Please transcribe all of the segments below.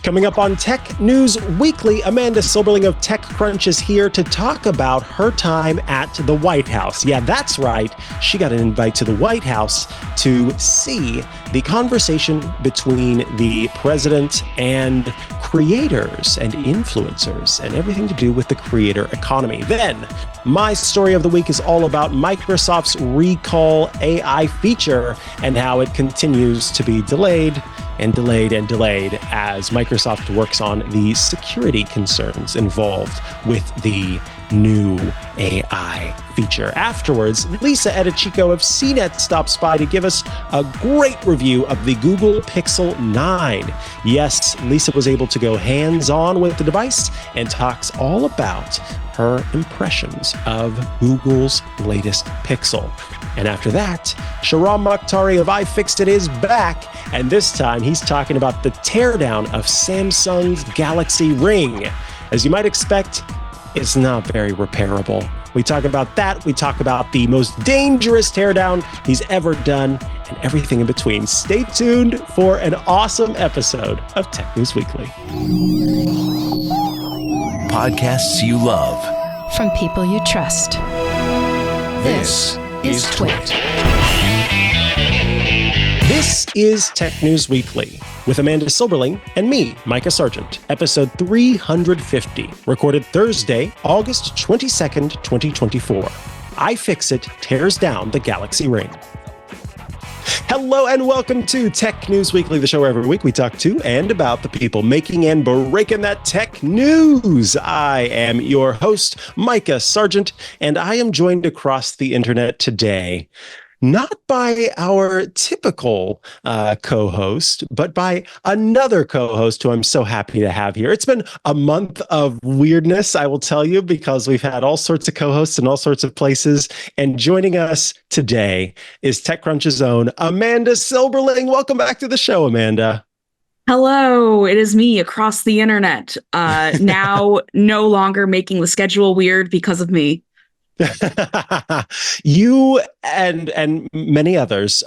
Coming up on Tech News Weekly, Amanda Silberling of TechCrunch is here to talk about her time at the White House. Yeah, that's right. She got an invite to the White House to see the conversation between the president and creators and influencers and everything to do with the creator economy. Then, my story of the week is all about Microsoft's Recall AI feature and how it continues to be delayed and delayed and delayed as Microsoft works on the security concerns involved with the new AI feature. Afterwards, Lisa Eadicicco of CNET stops by to give us a great review of the Google Pixel 9. Yes, Lisa was able to go hands-on with the device and talks all about her impressions of Google's latest Pixel. And after that, Shahram Mokhtari of iFixit is back, and this time he's talking about the teardown of Samsung's Galaxy Ring. As you might expect, it's not very repairable. We talk about that, we talk about the most dangerous teardown he's ever done, and everything in between. Stay tuned for an awesome episode of Tech News Weekly. Podcasts you love. From people you trust. This is Twit. This is Tech News Weekly with Amanda Silberling and me, Mikah Sargent, episode 350, recorded Thursday, August 22nd, 2024. iFixit tears down the Galaxy Ring. Hello and welcome to Tech News Weekly, the show where every week we talk to and about the people making and breaking that tech news. I am your host, Mikah Sargent, and I am joined across the internet today not by our typical co-host, but by another co-host who I'm so happy to have here. It's been a month of weirdness, I will tell you, because we've had all sorts of co-hosts in all sorts of places. And joining us today is TechCrunch's own Amanda Silberling. Welcome back to the show, Amanda. Hello, it is me across the internet. Now no longer making the schedule weird because of me. You and many others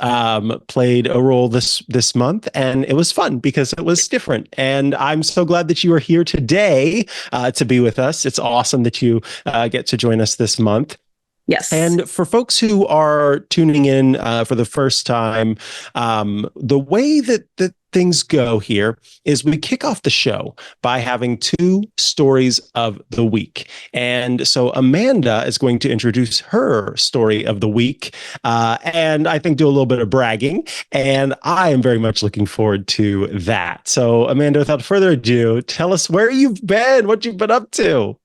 played a role this month, and it was fun because it was different. And I'm so glad that you are here today to be with us. It's awesome that you get to join us this month. Yes. And for folks who are tuning in for the first time, the way that things go here is we kick off the show by having two stories of the week. And so Amanda is going to introduce her story of the week and I think do a little bit of bragging. And I am very much looking forward to that. So Amanda, without further ado, tell us where you've been, what you've been up to.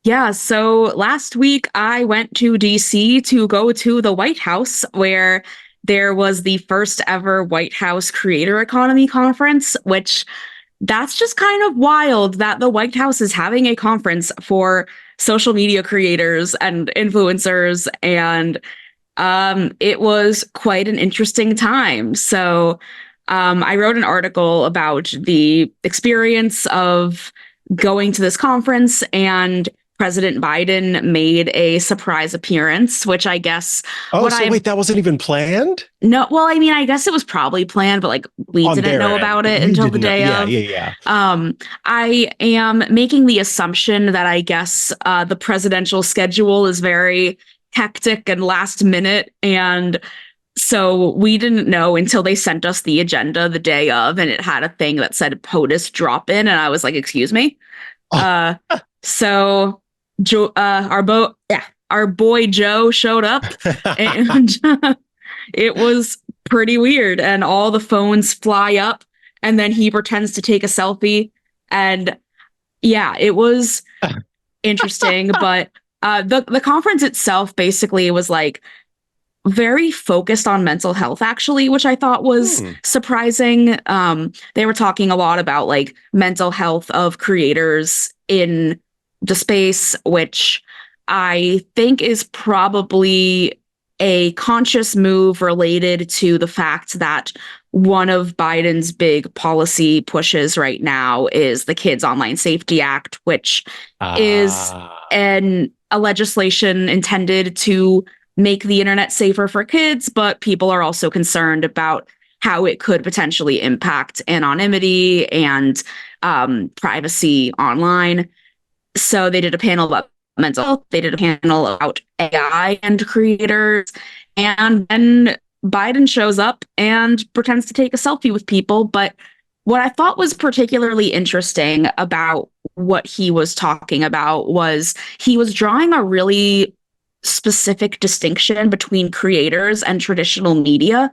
Yeah, so last week I went to DC to go to the White House, where there was the first ever White House Creator Economy Conference, which that's just kind of wild that the White House is having a conference for social media creators and influencers. And it was quite an interesting time. So I wrote an article about the experience of going to this conference, and President Biden made a surprise appearance, which I guess... Wait, that wasn't even planned? No, well, I mean, I guess it was probably planned, but like we didn't know about it until the day of. Yeah. I am making the assumption that I guess the presidential schedule is very hectic and last minute, and so we didn't know until they sent us the agenda the day of, and it had a thing that said POTUS drop in, and I was like, excuse me? So our boy Joe showed up, and it was pretty weird. And all the phones fly up, and then he pretends to take a selfie. And yeah, it was interesting. But the conference itself basically was like very focused on mental health, actually, which I thought was surprising. They were talking a lot about like mental health of creators in the space, which I think is probably a conscious move related to the fact that one of Biden's big policy pushes right now is the Kids Online Safety Act, which is a legislation intended to make the internet safer for kids, but people are also concerned about how it could potentially impact anonymity and privacy online. So they did a panel about mental health. They did a panel about AI and creators. And then Biden shows up and pretends to take a selfie with people. But what I thought was particularly interesting about what he was talking about was he was drawing a really specific distinction between creators and traditional media,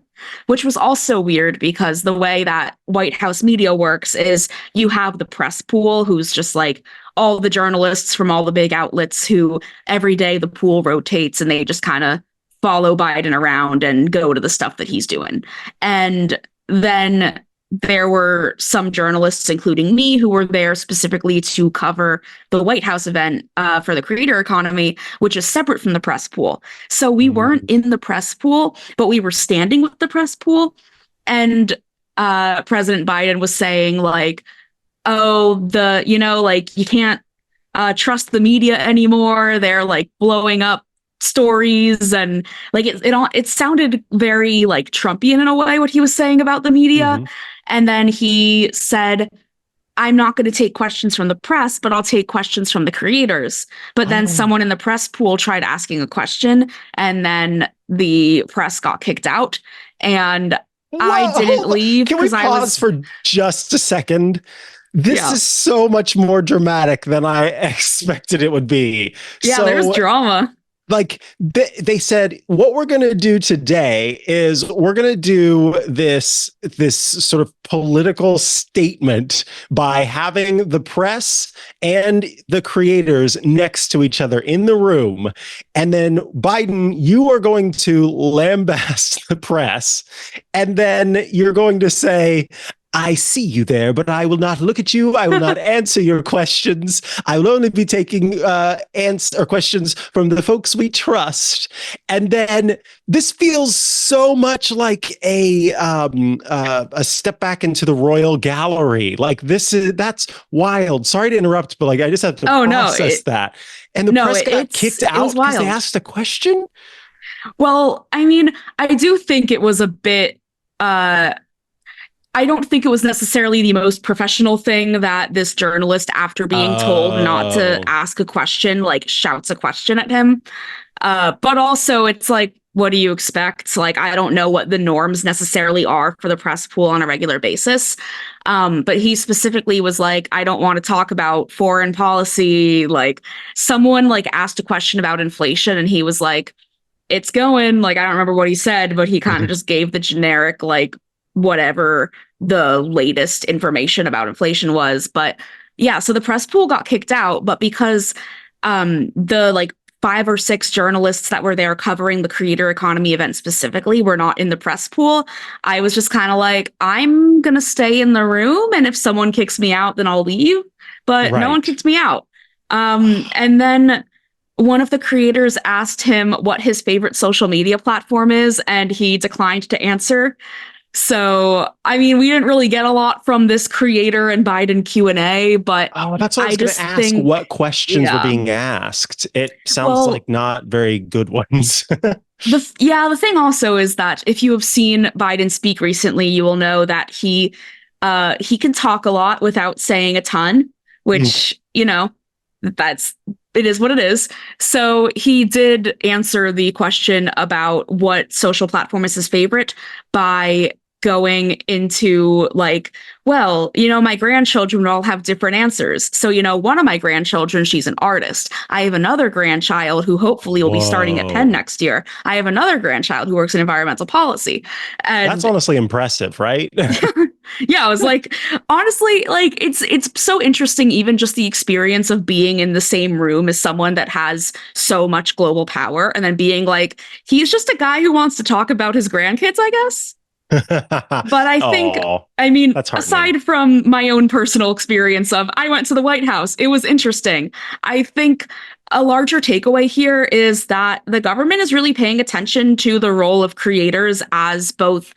which was also weird because the way that White House media works is you have the press pool, who's just like all the journalists from all the big outlets who every day the pool rotates and they just kind of follow Biden around and go to the stuff that he's doing. And then there were some journalists, including me, who were there specifically to cover the White House event for the creator economy, which is separate from the press pool. So we weren't in the press pool, but we were standing with the press pool. And President Biden was saying like, oh, you can't trust the media anymore. They're like blowing up stories, and like it sounded very like Trumpian in a way what he was saying about the media. And then he said, I'm not going to take questions from the press, but I'll take questions from the creators. But then someone in the press pool tried asking a question, and then the press got kicked out. And I didn't leave. Can we pause for just a second? This is so much more dramatic than I expected it would be. Yeah, so, there's drama. Like they said, what we're going to do today is we're going to do this sort of political statement by having the press and the creators next to each other in the room. And then Biden, you are going to lambast the press. And then you're going to say, I see you there, but I will not look at you. I will not answer your questions. I will only be taking questions from the folks we trust. And then this feels so much like a step back into the royal gallery. Like that's wild. Sorry to interrupt, but like I just have to process that. And the press got kicked out because they asked a question. Well, I mean, I do think it was a bit. I don't think it was necessarily the most professional thing that this journalist, after being told not to ask a question, like shouts a question at him. But also it's like, what do you expect? Like, I don't know what the norms necessarily are for the press pool on a regular basis. But he specifically was like, I don't want to talk about foreign policy. Like someone like asked a question about inflation and he was like, it's going, like, I don't remember what he said, but he kind of just gave the generic, like, whatever the latest information about inflation was. But yeah, so the press pool got kicked out, but because the like 5 or 6 journalists that were there covering the creator economy event specifically were not in the press pool, I was just kind of like, I'm gonna stay in the room, and if someone kicks me out, then I'll leave. But no one kicked me out. And then one of the creators asked him what his favorite social media platform is, and he declined to answer. So, I mean, we didn't really get a lot from this creator and Biden Q&A, but that's what I was going to ask. What questions were being asked? It sounds like not very good ones. The thing also is that if you have seen Biden speak recently, you will know that he can talk a lot without saying a ton, which, you know, it is what it is. So he did answer the question about what social platform is his favorite by going into like, well, you know, my grandchildren all have different answers. So, you know, one of my grandchildren, she's an artist. I have another grandchild who hopefully will be starting at Penn next year. I have another grandchild who works in environmental policy. And that's honestly impressive, right? Yeah, I was like, honestly, like it's so interesting, even just the experience of being in the same room as someone that has so much global power, and then being like, he's just a guy who wants to talk about his grandkids, I guess. But I think, I mean, aside from my own personal experience of I went to the White House, it was interesting. I think a larger takeaway here is that the government is really paying attention to the role of creators as both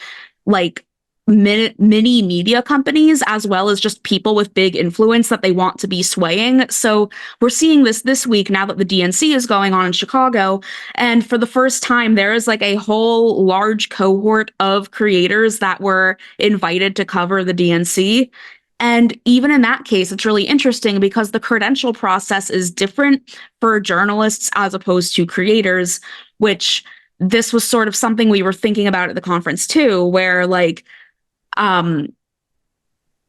like mini media companies, as well as just people with big influence that they want to be swaying. So we're seeing this week now that the DNC is going on in Chicago. And for the first time, there is like a whole large cohort of creators that were invited to cover the DNC. And even in that case, it's really interesting because the credential process is different for journalists as opposed to creators, which this was sort of something we were thinking about at the conference too, where like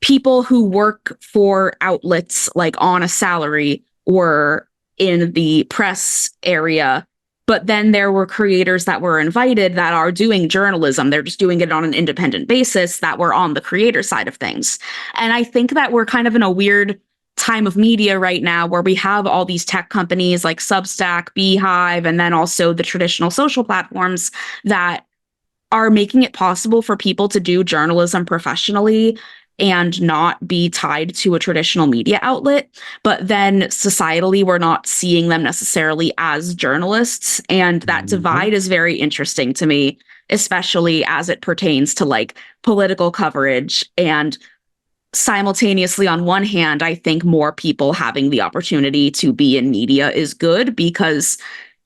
people who work for outlets like on a salary were in the press area, but then there were creators that were invited that are doing journalism. They're just doing it on an independent basis that were on the creator side of things. And I think that we're kind of in a weird time of media right now where we have all these tech companies like Substack, Beehive, and then also the traditional social platforms that are making it possible for people to do journalism professionally and not be tied to a traditional media outlet. But then societally, we're not seeing them necessarily as journalists. And that divide is very interesting to me, especially as it pertains to like political coverage. And simultaneously, on one hand, I think more people having the opportunity to be in media is good because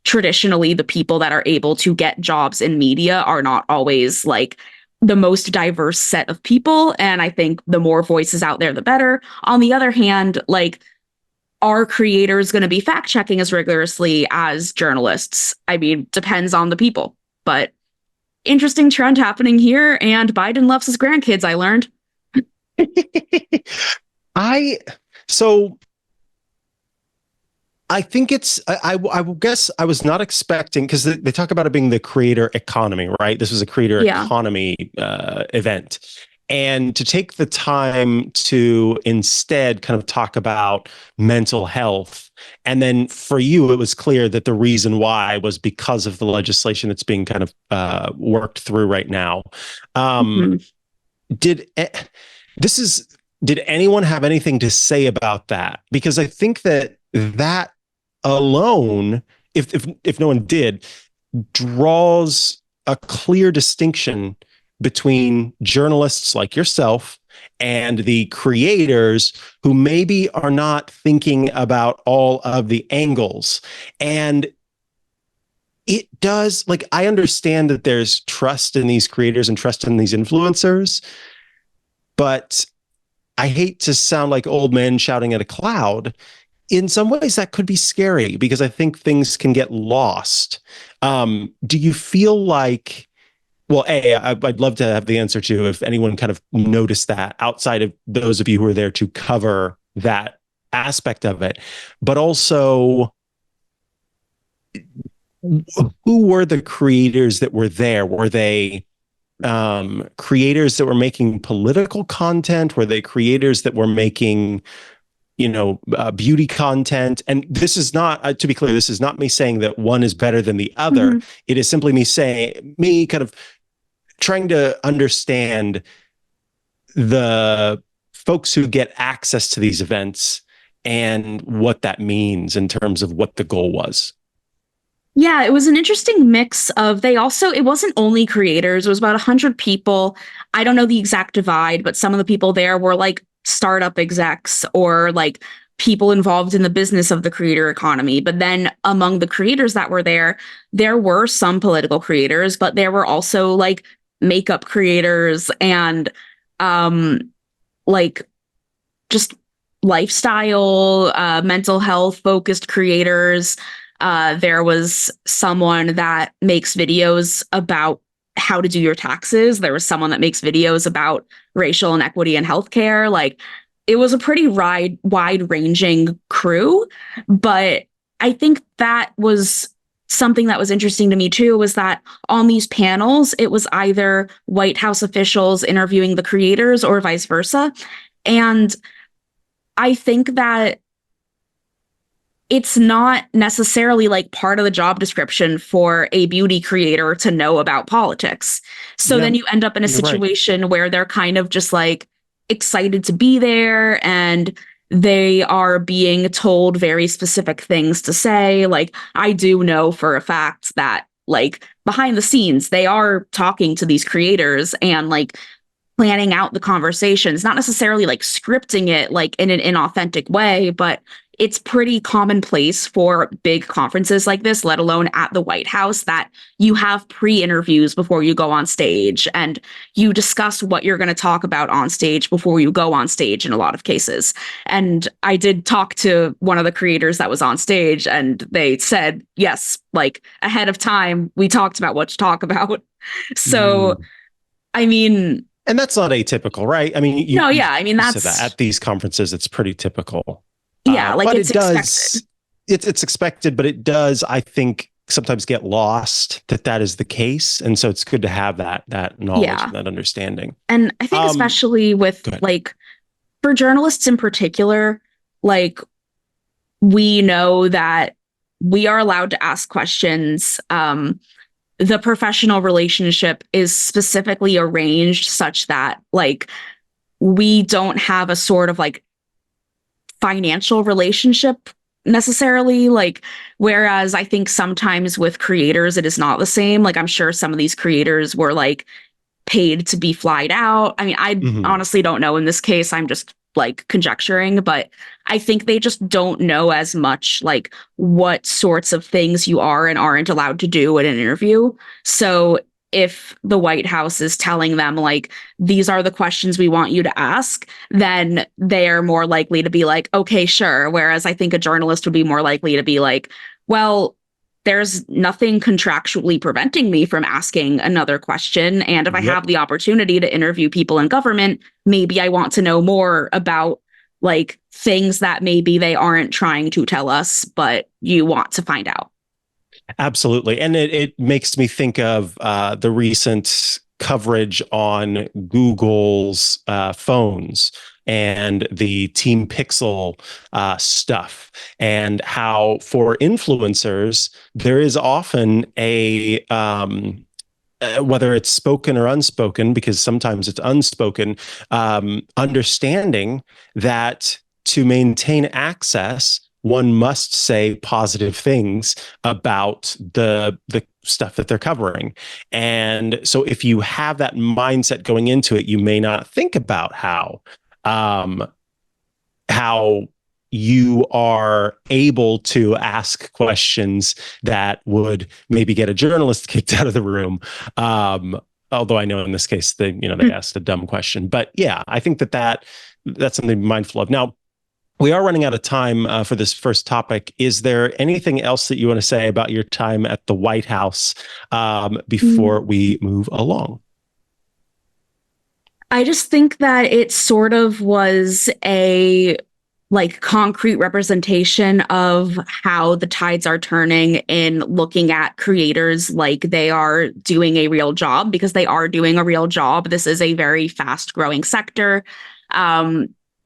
traditionally the people that are able to get jobs in media are not always like the most diverse set of people. And I think the more voices out there, the better. On the other hand, like, are creators going to be fact checking as rigorously as journalists? I mean, depends on the people, but interesting trend happening here. And Biden loves his grandkids, I learned. I think I guess I was not expecting, because they talk about it being the creator economy, right? This was a creator economy event. And to take the time to instead kind of talk about mental health. And then for you, it was clear that the reason why was because of the legislation that's being kind of worked through right now. Did anyone have anything to say about that? Because I think that alone, if no one did, draws a clear distinction between journalists like yourself and the creators who maybe are not thinking about all of the angles. And it does, like, I understand that there's trust in these creators and trust in these influencers, but I hate to sound like old men shouting at a cloud. In some ways, that could be scary because I think things can get lost. Do you feel like, well, I'd love to have the answer to if anyone kind of noticed that outside of those of you who are there to cover that aspect of it, but also who were the creators that were there? Were they creators that were making political content? Were they creators that were making beauty content? And this is not, to be clear, this is not me saying that one is better than the other. It is simply me kind of trying to understand the folks who get access to these events and what that means in terms of what the goal was. Yeah, it was an interesting mix of, it wasn't only creators, it was about 100 people. I don't know the exact divide, but some of the people there were like startup execs or like people involved in the business of the creator economy. But then among the creators that were there were some political creators, but there were also like makeup creators and like just lifestyle, mental health focused creators. There was someone that makes videos about how to do your taxes. There was someone that makes videos about racial inequity in healthcare. Like, it was a pretty wide-ranging crew. But I think that was something that was interesting to me too, was that on these panels, it was either White House officials interviewing the creators or vice versa. And I think that it's not necessarily like part of the job description for a beauty creator to know about politics. So then you end up in a situation where they're kind of just like excited to be there and they are being told very specific things to say. Like, I do know for a fact that like behind the scenes, they are talking to these creators and like planning out the conversations, not necessarily like scripting it like in an inauthentic way, but it's pretty commonplace for big conferences like this, let alone at the White House, that you have pre-interviews before you go on stage and you discuss what you're going to talk about on stage before you go on stage in a lot of cases. And I did talk to one of the creators that was on stage, and they said, yes, like ahead of time, we talked about what to talk about. So, I mean... And that's not atypical, right? I mean, I mean, that's... that at these conferences, it's pretty typical. Yeah, like but it's expected. It's expected, but it does, I think, sometimes get lost that is the case. And so it's good to have that knowledge and that understanding. And I think especially with like, for journalists in particular, like we know that we are allowed to ask questions. The professional relationship is specifically arranged such that like we don't have a sort of like financial relationship necessarily, like, whereas I think sometimes with creators it is not the same. Like I'm sure some of these creators were like paid to be flied out. I mean, I honestly don't know in this case. I'm just like conjecturing, but I think they just don't know as much like what sorts of things you are and aren't allowed to do in an interview. So if the White House is telling them like, these are the questions we want you to ask, then they're more likely to be like, okay, sure. Whereas I think a journalist would be more likely to be like, well, there's nothing contractually preventing me from asking another question. And if I have the opportunity to interview people in government, maybe I want to know more about like things that maybe they aren't trying to tell us, but you want to find out. Absolutely. And it makes me think of the recent coverage on Google's phones and the Team Pixel stuff, and how for influencers, there is often a whether it's spoken or unspoken, because sometimes it's unspoken, understanding that to maintain access, one must say positive things about the stuff that they're covering. And so if you have that mindset going into it, you may not think about how you are able to ask questions that would maybe get a journalist kicked out of the room. Although I know in this case, they asked a dumb question. But yeah, I think that's something to be mindful of. Now, we are running out of time for this first topic. Is there anything else that you want to say about your time at the White House before we move along? I just think that it sort of was a like concrete representation of how the tides are turning in looking at creators like they are doing a real job, because they are doing a real job. This is a very fast growing sector.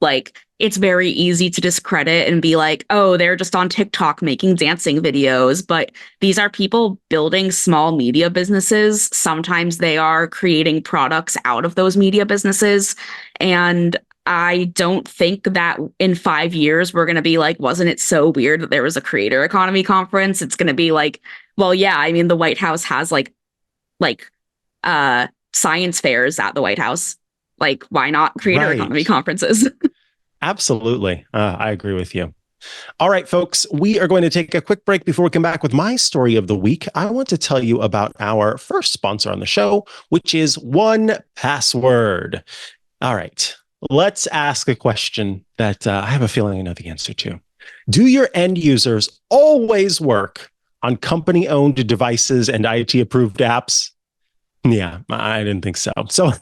Like it's very easy to discredit and be like, oh, they're just on TikTok making dancing videos. But these are people building small media businesses. Sometimes they are creating products out of those media businesses. And I don't think that in 5 years, we're going to be like, wasn't it so weird that there was a creator economy conference? It's going to be like, well, yeah, I mean, the White House has like science fairs at the White House. Like, why not creator economy conferences? Absolutely. I agree with you. All right, folks, we are going to take a quick break before we come back with my story of the week. I want to tell you about our first sponsor on the show, which is 1Password. All right, let's ask a question that I have a feeling I know the answer to. Do your end users always work on company-owned devices and IT-approved apps? Yeah, I didn't think so. So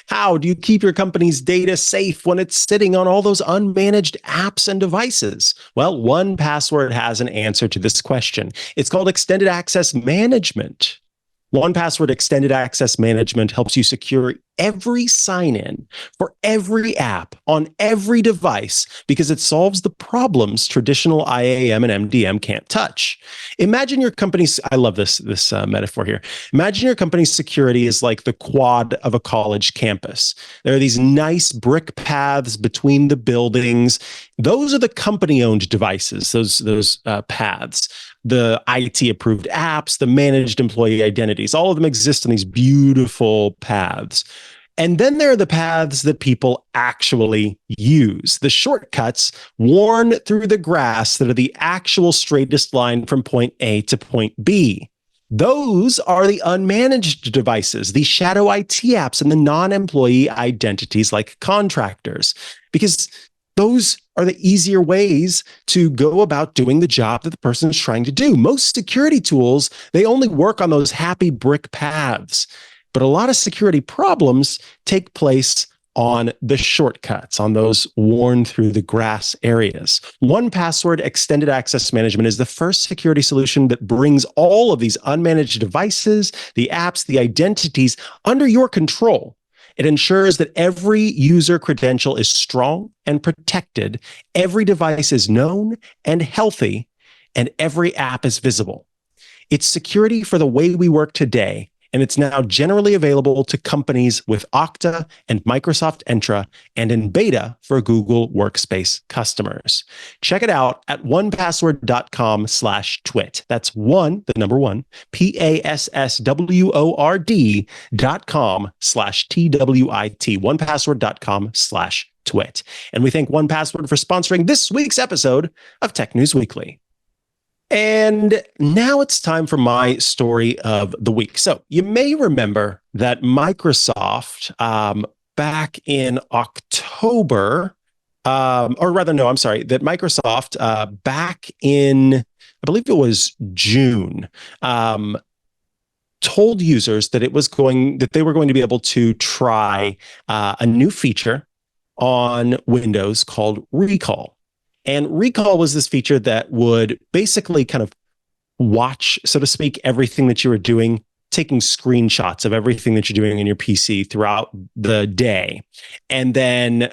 how do you keep your company's data safe when it's sitting on all those unmanaged apps and devices? Well, 1Password has an answer to this question. It's called Extended Access Management. 1Password Extended Access Management helps you secure every sign-in for every app on every device because it solves the problems traditional IAM and MDM can't touch. Imagine your company's, I love this metaphor here. Imagine your company's security is like the quad of a college campus. There are these nice brick paths between the buildings. Those are the company-owned devices, those paths. The IT-approved apps, the managed employee identities, all of them exist on these beautiful paths. And then there are the paths that people actually use, the shortcuts worn through the grass that are the actual straightest line from point A to point B. Those are the unmanaged devices, the shadow IT apps, and the non-employee identities like contractors, because those are the easier ways to go about doing the job that the person is trying to do. Most security tools, they only work on those happy brick paths. But a lot of security problems take place on the shortcuts, on those worn through the grass areas. 1Password Extended Access Management is the first security solution that brings all of these unmanaged devices, the apps, the identities under your control. It ensures that every user credential is strong and protected, every device is known and healthy, and every app is visible. It's security for the way we work today, and it's now generally available to companies with Okta and Microsoft Entra and in beta for Google Workspace customers. Check it out at onepassword.com/twit. That's one, the number one, PASSWORD.com/TWIT, onepassword.com/twit. And we thank 1Password for sponsoring this week's episode of Tech News Weekly. And now it's time for my story of the week. So you may remember that Microsoft back in October, that Microsoft back in, I believe it was June, told users that they were going to be able to try a new feature on Windows called Recall. And Recall was this feature that would basically kind of watch, so to speak, everything that you were doing, taking screenshots of everything that you're doing in your PC throughout the day, and then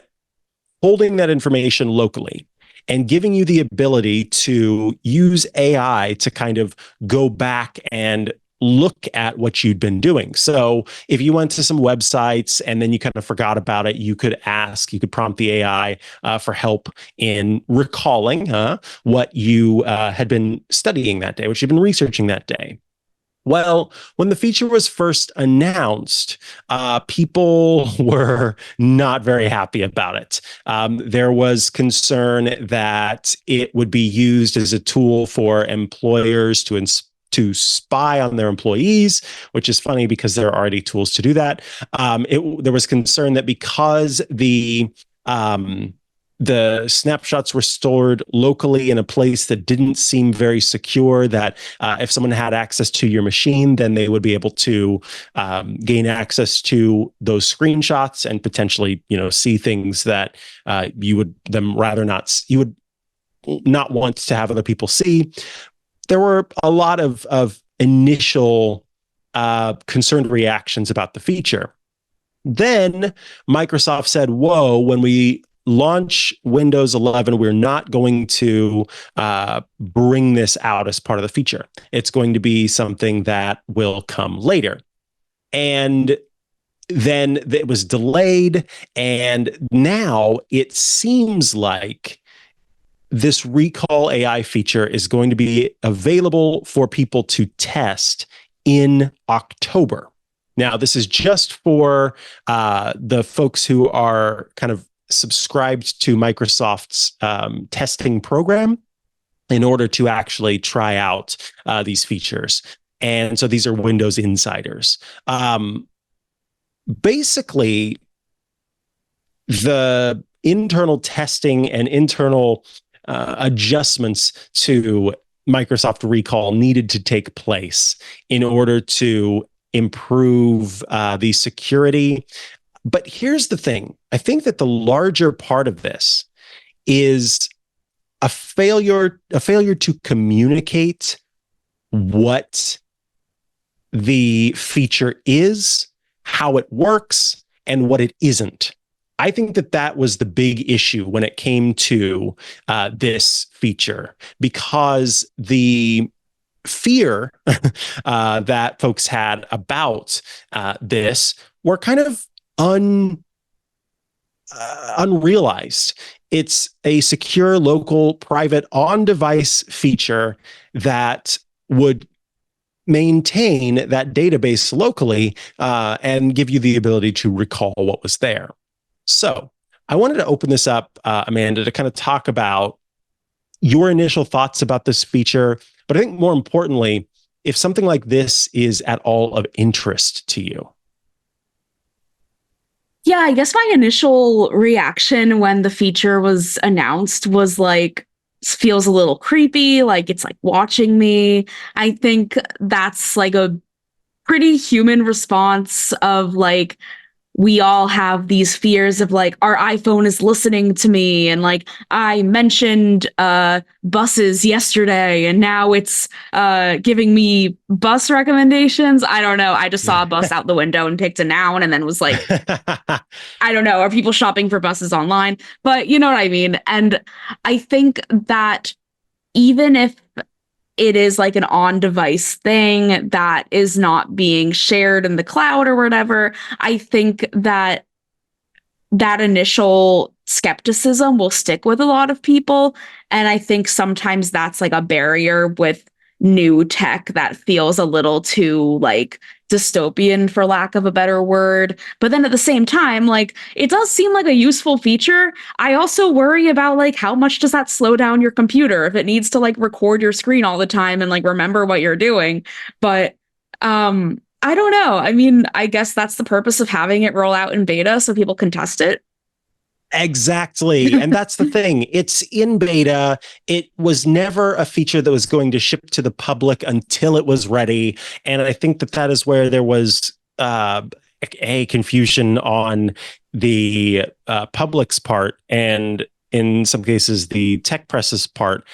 holding that information locally and giving you the ability to use AI to kind of go back and look at what you'd been doing. So if you went to some websites and then you kind of forgot about it, you could prompt the AI for help in recalling what you had been studying that day, what you've been researching that day. Well, when the feature was first announced, people were not very happy about it. There was concern that it would be used as a tool for employers to spy on their employees, which is funny because there are already tools to do that. There was concern that because the snapshots were stored locally in a place that didn't seem very secure, that if someone had access to your machine, then they would be able to gain access to those screenshots and potentially, see things that you would not want to have other people see. There were a lot of initial concerned reactions about the feature. Then Microsoft said, whoa, when we launch Windows 11, we're not going to bring this out as part of the feature. It's going to be something that will come later. And then it was delayed. And now it seems like this Recall AI feature is going to be available for people to test in October. Now, this is just for the folks who are kind of subscribed to Microsoft's testing program in order to actually try out these features. And so these are Windows insiders. Basically, the internal testing and internal adjustments to Microsoft Recall needed to take place in order to improve the security. But here's the thing. I think that the larger part of this is a failure to communicate what the feature is, how it works, and what it isn't. I think that was the big issue when it came to this feature, because the fear that folks had about this were kind of unrealized. It's a secure, local, private, on-device feature that would maintain that database locally and give you the ability to recall what was there. So I wanted to open this up, Amanda, to kind of talk about your initial thoughts about this feature, but I think more importantly, if something like this is at all of interest to you. Yeah, I guess my initial reaction when the feature was announced was like, feels a little creepy, like it's like watching me. I think that's like a pretty human response of like, we all have these fears of like our iPhone is listening to me, and like I mentioned buses yesterday and now it's giving me bus recommendations. I don't know. I just saw a bus out the window and picked a noun and then was like, I don't know, are people shopping for buses online? But you know what I mean? And I think that even if it is like an on-device thing that is not being shared in the cloud or whatever, I think that that initial skepticism will stick with a lot of people. And I think sometimes that's like a barrier with new tech that feels a little too like dystopian, for lack of a better word. But then at the same time, like it does seem like a useful feature. I also worry about like how much does that slow down your computer if it needs to like record your screen all the time and like remember what you're doing. But I don't know. I mean, I guess that's the purpose of having it roll out in beta so people can test it. Exactly. And that's the thing. It's in beta. It was never a feature that was going to ship to the public until it was ready. And I think that that is where there was a confusion on the public's part, and in some cases, the tech press's part.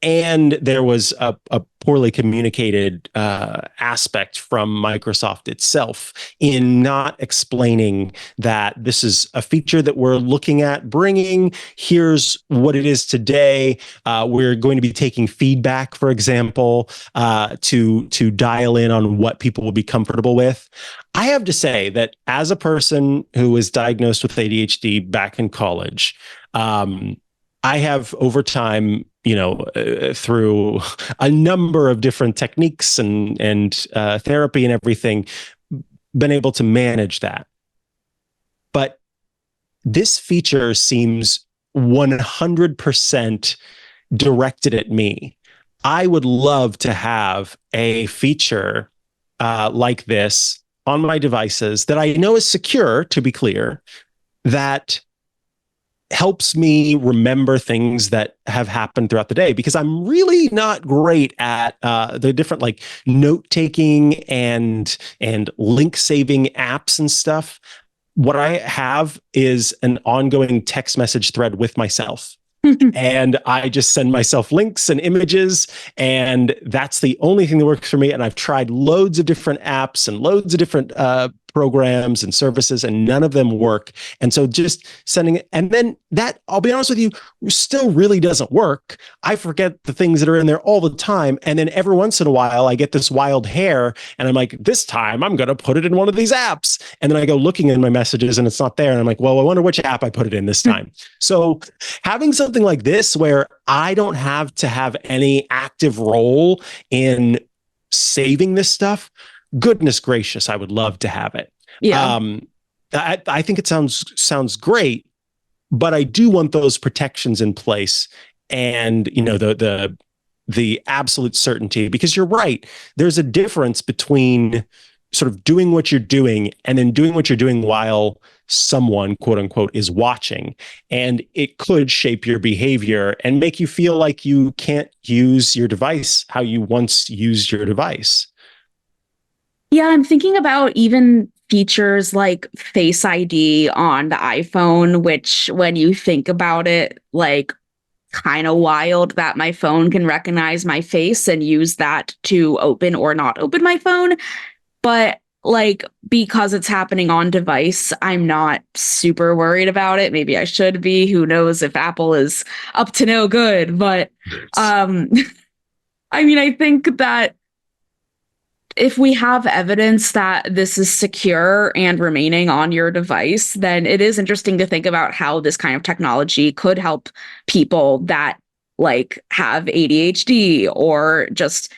And there was a poorly communicated aspect from Microsoft itself in not explaining that this is a feature that we're looking at bringing. Here's what it is today. We're going to be taking feedback, for example, to dial in on what people will be comfortable with. I have to say that as a person who was diagnosed with ADHD back in college, I have over time, through a number of different techniques and therapy and everything, been able to manage that. But this feature seems 100% directed at me. I would love to have a feature like this on my devices that I know is secure, to be clear, that helps me remember things that have happened throughout the day, because I'm really not great at the different like note taking and link saving apps and stuff. What I have is an ongoing text message thread with myself. And I just send myself links and images, and that's the only thing that works for me. And I've tried loads of different apps and loads of different programs and services, and none of them work. And so just sending it, and then that, I'll be honest with you, still really doesn't work. I forget the things that are in there all the time. And then every once in a while, I get this wild hair, and I'm like, this time I'm going to put it in one of these apps. And then I go looking in my messages and it's not there. And I'm like, well, I wonder which app I put it in this time. So having something like this where I don't have to have any active role in saving this stuff, goodness gracious, I would love to have it. Yeah. I think it sounds great, but I do want those protections in place, and the absolute certainty, because you're right. There's a difference between sort of doing what you're doing and then doing what you're doing while someone, quote unquote, is watching. And it could shape your behavior and make you feel like you can't use your device how you once used your device. Yeah, I'm thinking about even features like Face ID on the iPhone, which when you think about it, like kind of wild that my phone can recognize my face and use that to open or not open my phone. But like, because it's happening on device, I'm not super worried about it. Maybe I should be. Who knows if Apple is up to no good. But I mean, I think that if we have evidence that this is secure and remaining on your device, then it is interesting to think about how this kind of technology could help people that like have ADHD or just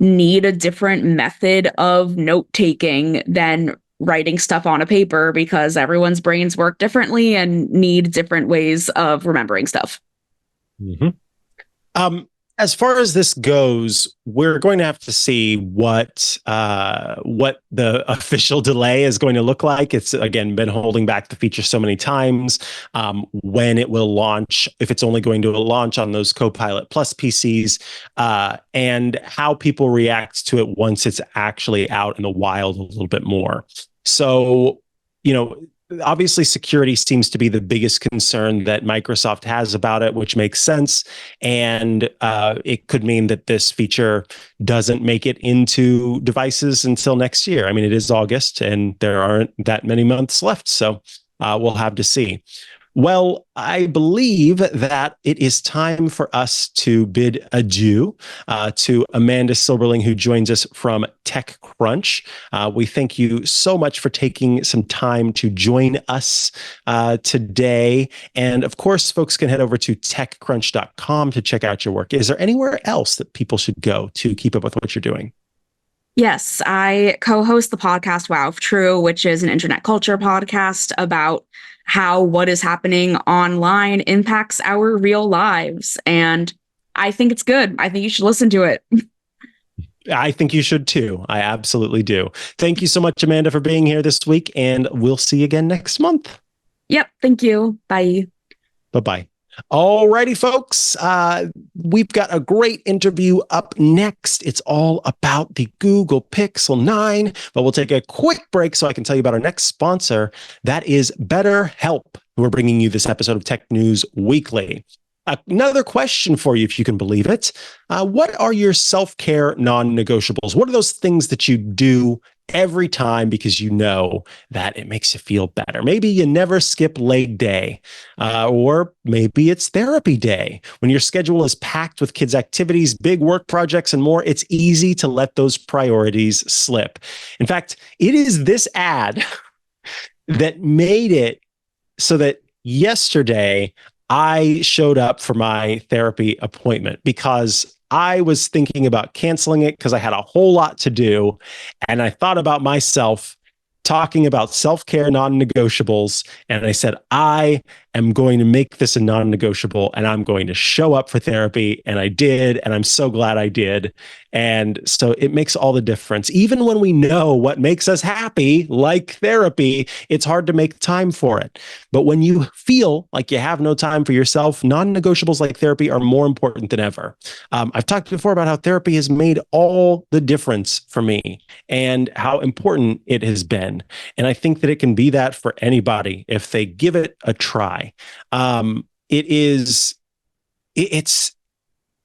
need a different method of note taking than writing stuff on a paper because everyone's brains work differently and need different ways of remembering stuff. Mm-hmm. As far as this goes, we're going to have to see what the official delay is going to look like. It's, again, been holding back the feature so many times. When it will launch, if it's only going to launch on those Copilot Plus PCs, and how people react to it once it's actually out in the wild a little bit more. So, obviously security seems to be the biggest concern that Microsoft has about it, which makes sense. And it could mean that this feature doesn't make it into devices until next year. I mean, it is August and there aren't that many months left. So we'll have to see. Well, I believe that it is time for us to bid adieu to Amanda Silberling, who joins us from TechCrunch. We thank you so much for taking some time to join us today. And of course, folks can head over to techcrunch.com to check out your work. Is there anywhere else that people should go to keep up with what you're doing? Yes, I co-host the podcast Wow If True, which is an internet culture podcast about how what is happening online impacts our real lives. And I think it's good. I think you should listen to it. I think you should too. I absolutely do. Thank you so much, Amanda, for being here this week, and we'll see you again next month. Yep. Thank you. Bye. Bye-bye. All righty, folks. We've got a great interview up next. It's all about the Google Pixel 9, but we'll take a quick break so I can tell you about our next sponsor. That is BetterHelp, who are bringing you this episode of Tech News Weekly. Another question for you, if you can believe it. What are your self-care non-negotiables? What are those things that you do every time because you know that it makes you feel better? Maybe you never skip leg day, or maybe it's therapy day. When your schedule is packed with kids' activities, big work projects, and more, it's easy to let those priorities slip. In fact, it is this ad that made it so that yesterday I showed up for my therapy appointment because I was thinking about canceling it because I had a whole lot to do. And I thought about myself talking about self-care non-negotiables. And I said, I am going to make this a non-negotiable and I'm going to show up for therapy. And I did. And I'm so glad I did. And so it makes all the difference. Even when we know what makes us happy, like therapy, it's hard to make time for it. But when you feel like you have no time for yourself, non-negotiables like therapy are more important than ever. I've talked before about how therapy has made all the difference for me and how important it has been. And I think that it can be that for anybody if they give it a try.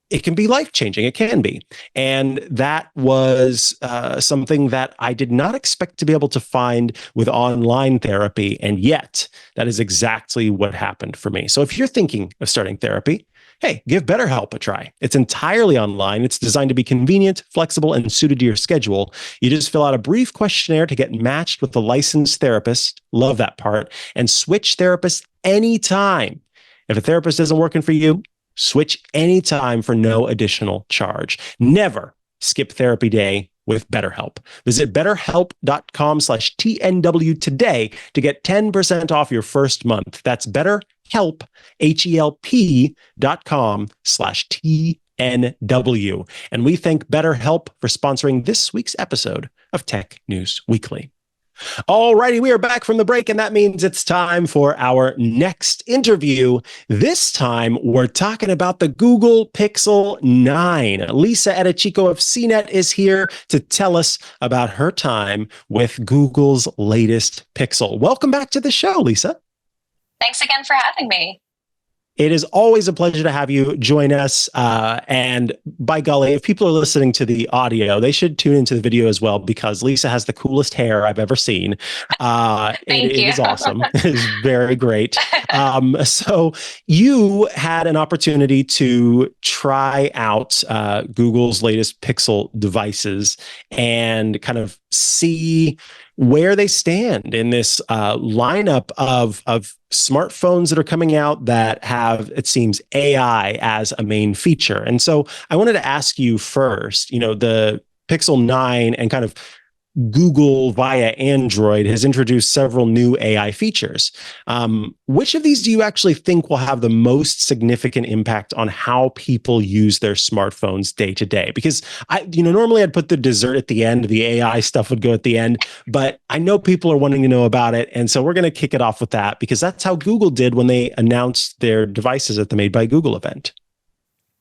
It can be life-changing. It can be. And that was something that I did not expect to be able to find with online therapy. And yet that is exactly what happened for me. So if you're thinking of starting therapy, hey, give BetterHelp a try. It's entirely online. It's designed to be convenient, flexible, and suited to your schedule. You just fill out a brief questionnaire to get matched with a licensed therapist. Love that part. And switch therapists anytime. If a therapist isn't working for you, switch anytime for no additional charge. Never skip therapy day with BetterHelp. Visit betterhelp.com/TNW today to get 10% off your first month. That's BetterHelp, HELP.com/TNW. And we thank BetterHelp for sponsoring this week's episode of Tech News Weekly. All righty, we are back from the break, and that means it's time for our next interview. This time, we're talking about the Google Pixel 9. Lisa Eadicicco of CNET is here to tell us about her time with Google's latest Pixel. Welcome back to the show, Lisa. Thanks again for having me. It is always a pleasure to have you join us. And by golly, if people are listening to the audio, they should tune into the video as well, because Lisa has the coolest hair I've ever seen. It is awesome. It is very great. So you had an opportunity to try out Google's latest Pixel devices and kind of see where they stand in this lineup of smartphones that are coming out that have, it seems, AI as a main feature. And so I wanted to ask you first, the Pixel 9 and kind of Google via Android has introduced several new AI features. Which of these do you actually think will have the most significant impact on how people use their smartphones day to day? Because normally I'd put the dessert at the end, the AI stuff would go at the end, but I know people are wanting to know about it. And so we're going to kick it off with that because that's how Google did when they announced their devices at the Made by Google event.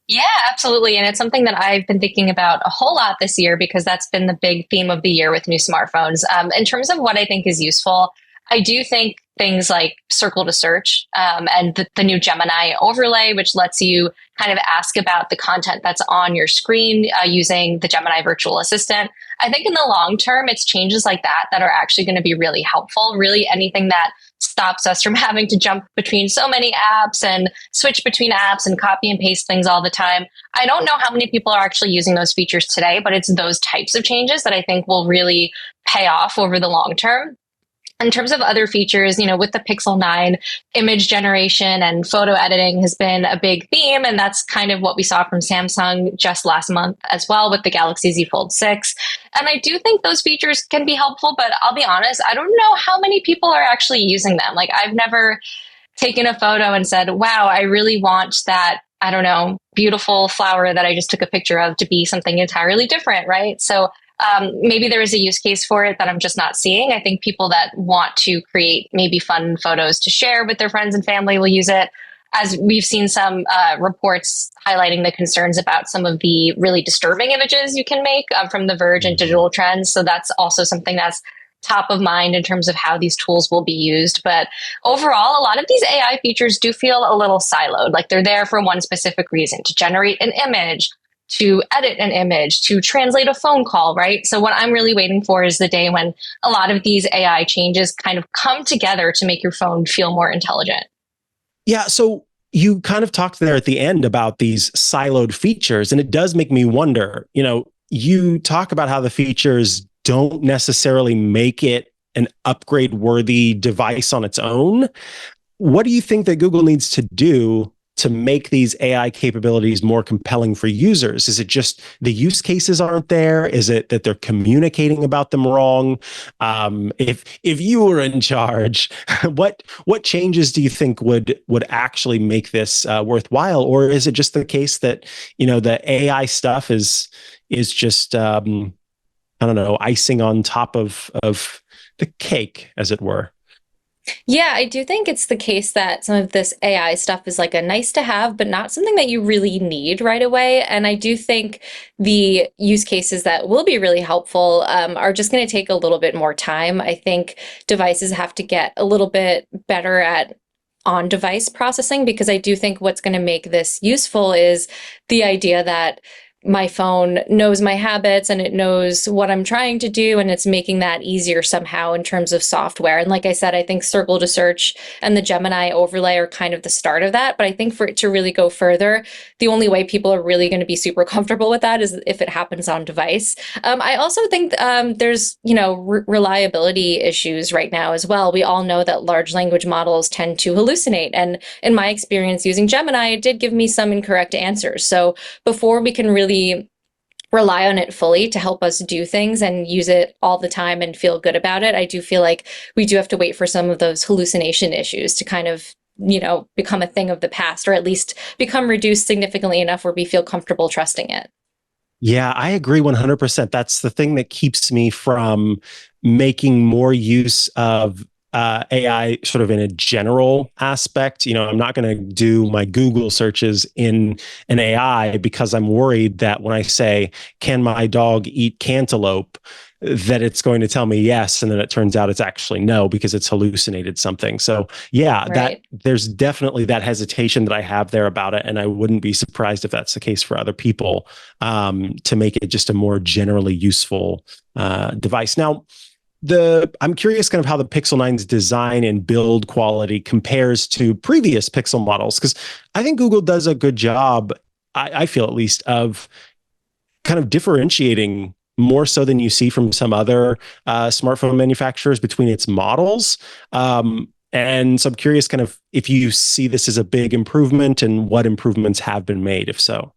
Yeah, absolutely. And it's something that I've been thinking about a whole lot this year because that's been the big theme of the year with new smartphones. In terms of what I think is useful, I do think things like circle to search and the new Gemini overlay, which lets you kind of ask about the content that's on your screen using the Gemini virtual assistant. I think in the long term, it's changes like that are actually going to be really helpful. Really anything that stops us from having to jump between so many apps and switch between apps and copy and paste things all the time. I don't know how many people are actually using those features today, but it's those types of changes that I think will really pay off over the long term. In terms of other features, with the Pixel 9, image generation and photo editing has been a big theme. And that's kind of what we saw from Samsung just last month as well with the Galaxy Z Fold 6. And I do think those features can be helpful, but I'll be honest, I don't know how many people are actually using them. Like I've never taken a photo and said, wow, I really want that, I don't know, beautiful flower that I just took a picture of to be something entirely different, right? So maybe there is a use case for it that I'm just not seeing. I think people that want to create maybe fun photos to share with their friends and family will use it. As we've seen some reports highlighting the concerns about some of the really disturbing images you can make from The Verge and Digital Trends. So that's also something that's top of mind in terms of how these tools will be used. But overall, a lot of these AI features do feel a little siloed, like they're there for one specific reason, to generate an image, to edit an image, to translate a phone call, right? So what I'm really waiting for is the day when a lot of these AI changes kind of come together to make your phone feel more intelligent. Yeah, so you kind of talked there at the end about these siloed features, and it does make me wonder, you talk about how the features don't necessarily make it an upgrade-worthy device on its own. What do you think that Google needs to do to make these AI capabilities more compelling for users? Is it just the use cases aren't there? Is it that they're communicating about them wrong? If you were in charge, what changes do you think would actually make this worthwhile? Or is it just the case that the AI stuff is just I don't know, icing on top of the cake, as it were? Yeah, I do think it's the case that some of this AI stuff is like a nice to have, but not something that you really need right away. And I do think the use cases that will be really helpful are just going to take a little bit more time. I think devices have to get a little bit better at on-device processing, because I do think what's going to make this useful is the idea that my phone knows my habits and it knows what I'm trying to do, and it's making that easier somehow in terms of software. And like I said, I think circle to search and the Gemini overlay are kind of the start of that. But I think for it to really go further, the only way people are really going to be super comfortable with that is if it happens on device. I also think there's, reliability issues right now as well. We all know that large language models tend to hallucinate. And in my experience using Gemini, it did give me some incorrect answers. So before we can really rely on it fully to help us do things and use it all the time and feel good about it, I do feel like we do have to wait for some of those hallucination issues to kind of, become a thing of the past, or at least become reduced significantly enough where we feel comfortable trusting it. Yeah, I agree 100%. That's the thing that keeps me from making more use of AI sort of in a general aspect. I'm not going to do my Google searches in an AI because I'm worried that when I say, can my dog eat cantaloupe, that it's going to tell me yes. And then it turns out it's actually no, because it's hallucinated something. So yeah, Right. that there's definitely that hesitation that I have there about it. And I wouldn't be surprised if that's the case for other people, to make it just a more generally useful device. Now, I'm curious kind of how the Pixel 9's design and build quality compares to previous Pixel models, because I think Google does a good job, I feel at least, of kind of differentiating more so than you see from some other smartphone manufacturers between its models. And so I'm curious kind of if you see this as a big improvement and what improvements have been made, if so.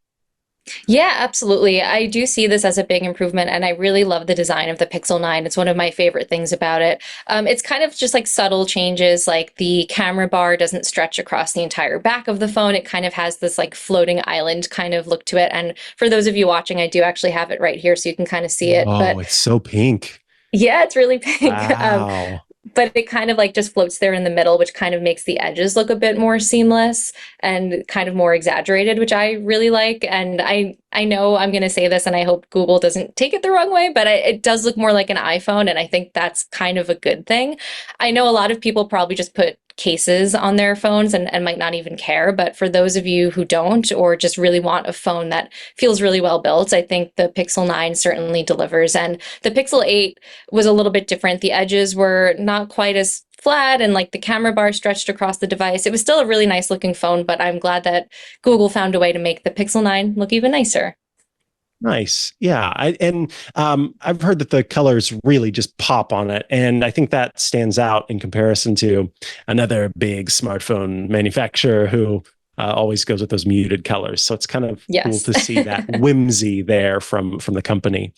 Yeah, absolutely. I do see this as a big improvement, and I really love the design of the Pixel 9. It's one of my favorite things about it. It's kind of just like subtle changes, like the camera bar doesn't stretch across the entire back of the phone. It kind of has this like floating island kind of look to it. And for those of you watching, I do actually have it right here so you can kind of see it. Oh, But it's so pink. yeah, it's really pink. Wow. But it kind of like just floats there in the middle, which kind of makes the edges look a bit more seamless and kind of more exaggerated, which I really like. And I know I'm going to say this, and I hope Google doesn't take it the wrong way, but it does look more like an iPhone, and I think that's kind of a good thing. I know a lot of people probably just put cases on their phones and might not even care. But for those of you who don't, or just really want a phone that feels really well built, I think the Pixel 9 certainly delivers. And the Pixel 8 was a little bit different. The edges were not quite as flat, and like the camera bar stretched across the device. It was still a really nice looking phone, but I'm glad that Google found a way to make the Pixel 9 look even nicer. Nice. Yeah. I've heard that the colors really just pop on it. And I think that stands out in comparison to another big smartphone manufacturer who always goes with those muted colors. So it's kind of cool to see that whimsy there from the company.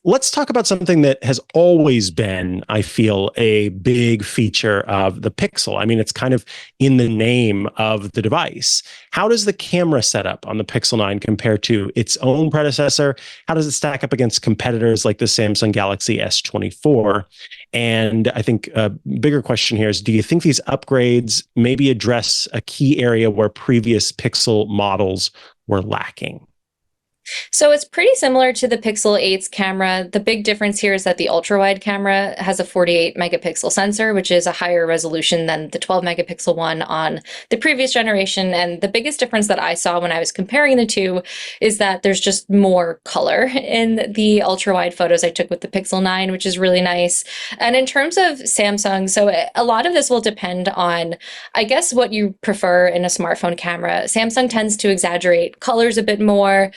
Let's talk about something that has always been, I feel, a big feature of the Pixel. I mean, it's kind of in the name of the device. How does the camera setup on the Pixel 9 compare to its own predecessor? How does it stack up against competitors like the Samsung Galaxy S24? And I think a bigger question here is, do you think these upgrades maybe address a key area where previous Pixel models were lacking? So it's pretty similar to the Pixel 8's camera. The big difference here is that the ultra-wide camera has a 48 megapixel sensor, which is a higher resolution than the 12 megapixel one on the previous generation. And the biggest difference that I saw when I was comparing the two is that there's just more color in the ultra-wide photos I took with the Pixel 9, which is really nice. And in terms of Samsung, so a lot of this will depend on, I guess, what you prefer in a smartphone camera. Samsung tends to exaggerate colors a bit more,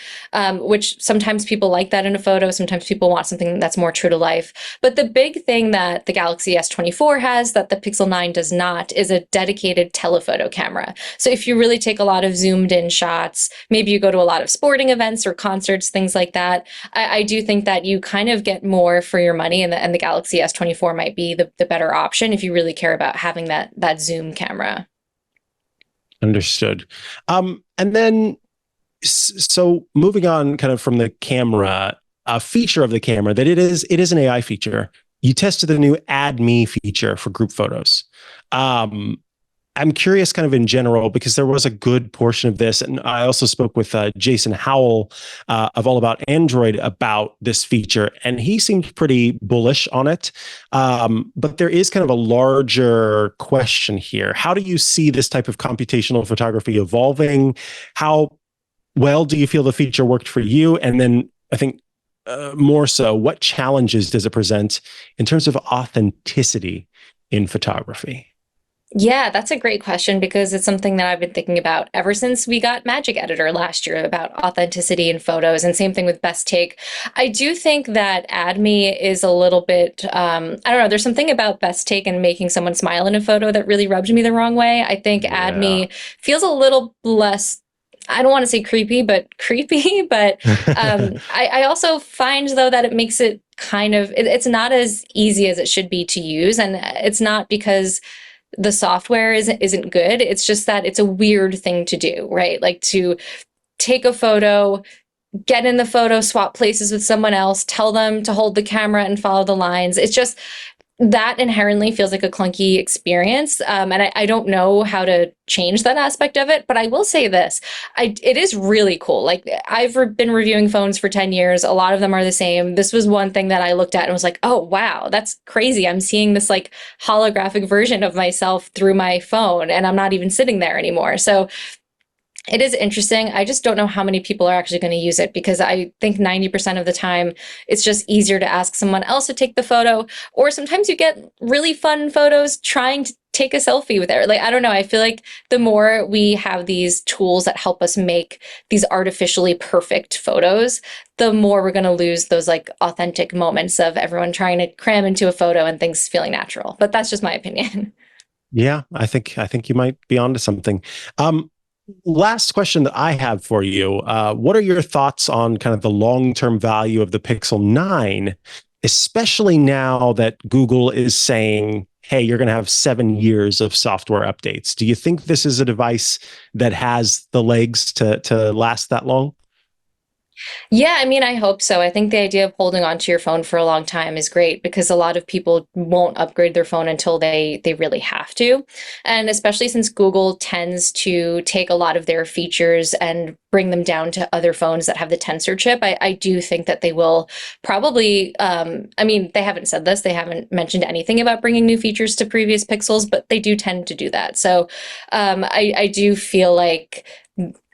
which sometimes people like that in a photo. Sometimes people want something that's more true to life. But the big thing that the Galaxy S24 has that the Pixel 9 does not is a dedicated telephoto camera. So if you really take a lot of zoomed in shots, maybe you go to a lot of sporting events or concerts, things like that, I do think that you kind of get more for your money, and the Galaxy S24 might be the better option if you really care about having that zoom camera. Understood. And then, so moving on kind of from the camera, a feature of the camera that it is an AI feature. You tested the new Add Me feature for group photos. I'm curious kind of in general, because there was a good portion of this. And I also spoke with Jason Howell of All About Android about this feature, and he seemed pretty bullish on it. But there is kind of a larger question here. How do you see this type of computational photography evolving? How well do you feel the feature worked for you? And then I think more so, what challenges does it present in terms of authenticity in photography? Yeah, that's a great question, because it's something that I've been thinking about ever since we got Magic Editor last year, about authenticity in photos, and same thing with Best Take. I do think that Add Me is a little bit, I don't know, there's something about Best Take and making someone smile in a photo that really rubs me the wrong way. I think Add Me feels a little less, I don't want to say creepy, but creepy. But I also find, though, that it makes it kind of, it's not as easy as it should be to use. And it's not because the software isn't good. It's just that it's a weird thing to do, right? Like to take a photo, get in the photo, swap places with someone else, tell them to hold the camera and follow the lines. It's just, that inherently feels like a clunky experience. And I don't know how to change that aspect of it, but I will say this, it is really cool. Like, I've been reviewing phones for 10 years. A lot of them are the same. This was one thing that I looked at and was like, oh, wow, that's crazy. I'm seeing this like holographic version of myself through my phone, and I'm not even sitting there anymore. So it is interesting. I just don't know how many people are actually going to use it, because I think 90% of the time it's just easier to ask someone else to take the photo. Or sometimes you get really fun photos trying to take a selfie with it. Like, I don't know. I feel like the more we have these tools that help us make these artificially perfect photos, the more we're going to lose those like authentic moments of everyone trying to cram into a photo and things feeling natural. But that's just my opinion. Yeah, I think you might be onto something. Last question that I have for you. What are your thoughts on kind of the long-term value of the Pixel 9, especially now that Google is saying, hey, you're going to have 7 years of software updates? Do you think this is a device that has the legs to last that long? Yeah, I mean, I hope so. I think the idea of holding onto your phone for a long time is great because a lot of people won't upgrade their phone until they really have to. And especially since Google tends to take a lot of their features and bring them down to other phones that have the Tensor chip, I do think that they will probably, I mean, they haven't said this, they haven't mentioned anything about bringing new features to previous Pixels, but they do tend to do that. So I do feel like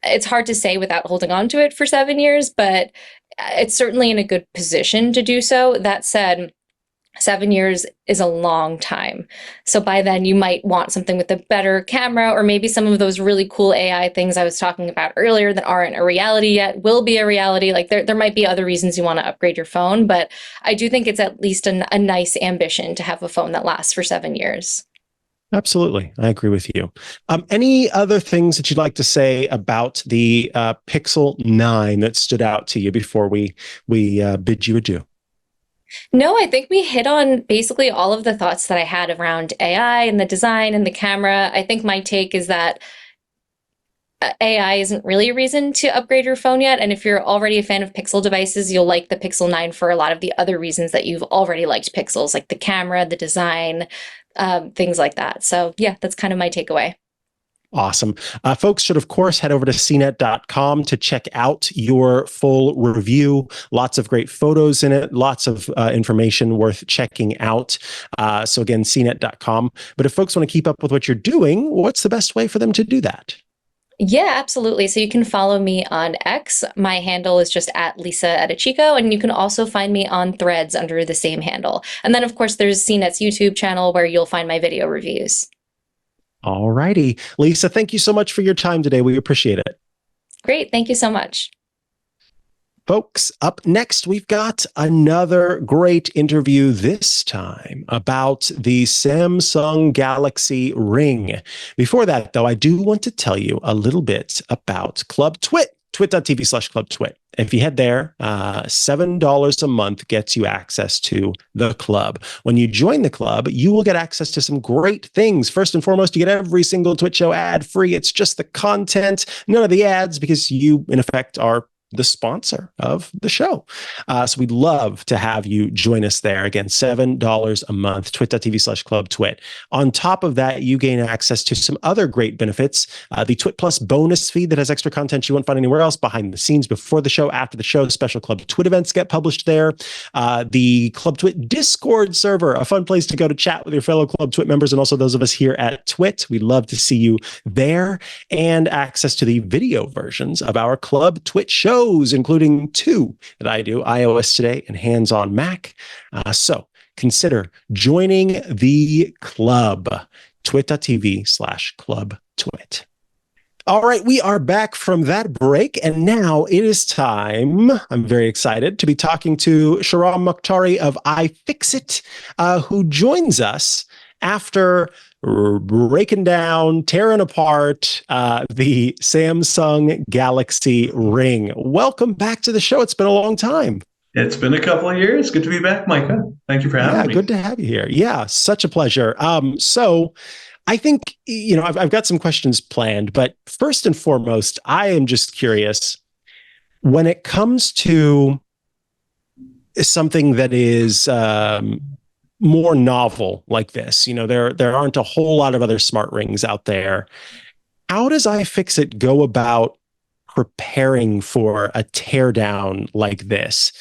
it's hard to say without holding on to it for 7 years, but it's certainly in a good position to do so. That said, 7 years is a long time. So by then you might want something with a better camera, or maybe some of those really cool AI things I was talking about earlier that aren't a reality yet will be a reality. Like there might be other reasons you want to upgrade your phone, but I do think it's at least a nice ambition to have a phone that lasts for 7 years. Absolutely. I agree with you. Any other things that you'd like to say about the Pixel 9 that stood out to you before we bid you adieu? No, I think we hit on basically all of the thoughts that I had around AI and the design and the camera. I think my take is that AI isn't really a reason to upgrade your phone yet. And if you're already a fan of Pixel devices, you'll like the Pixel 9 for a lot of the other reasons that you've already liked Pixels, like the camera, the design, things like that. So yeah, that's kind of my takeaway. Awesome. Folks should, of course, head over to cnet.com to check out your full review. Lots of great photos in it, lots of information worth checking out. So again, cnet.com. But if folks want to keep up with what you're doing, what's the best way for them to do that? Yeah, absolutely. So you can follow me on X. My handle is just at Lisa Eadicicco, and you can also find me on Threads under the same handle. And then, of course, there's CNET's YouTube channel where you'll find my video reviews. All righty. Lisa, thank you so much for your time today. We appreciate it. Great. Thank you so much. Folks, up next, we've got another great interview, this time about the Samsung Galaxy Ring. Before that, though, I do want to tell you a little bit about Club Twit, twit.tv/clubtwit. If you head there, $7 a month gets you access to the club. When you join the club, you will get access to some great things. First and foremost, you get every single Twit show ad-free. It's just the content, none of the ads, because you, in effect, are the sponsor of the show. So we'd love to have you join us there. Again, $7 a month, twit.tv/clubtwit. On top of that, you gain access to some other great benefits. The Twit Plus bonus feed that has extra content you won't find anywhere else, behind the scenes, before the show, after the show. Special Club Twit events get published there. The Club Twit Discord server, a fun place to go to chat with your fellow Club Twit members and also those of us here at Twit. We'd love to see you there. And access to the video versions of our Club Twit shows, including 2 that I do, iOS Today and Hands on Mac. So consider joining the club, twit.tv/clubtwit. All right, we are back from that break, and now it is time, I'm very excited, to be talking to Shahram Mokhtari of iFixit, who joins us after breaking down, tearing apart the Samsung Galaxy Ring. Welcome back to the show. It's been a long time. It's been a couple of years. Good to be back, Micah. Thank you for having me. Good to have you here. Yeah, such a pleasure. So I think, I've got some questions planned, but first and foremost, I am just curious, when it comes to something that is more novel like this, there aren't a whole lot of other smart rings out there. How does iFixit go about preparing for a teardown like this?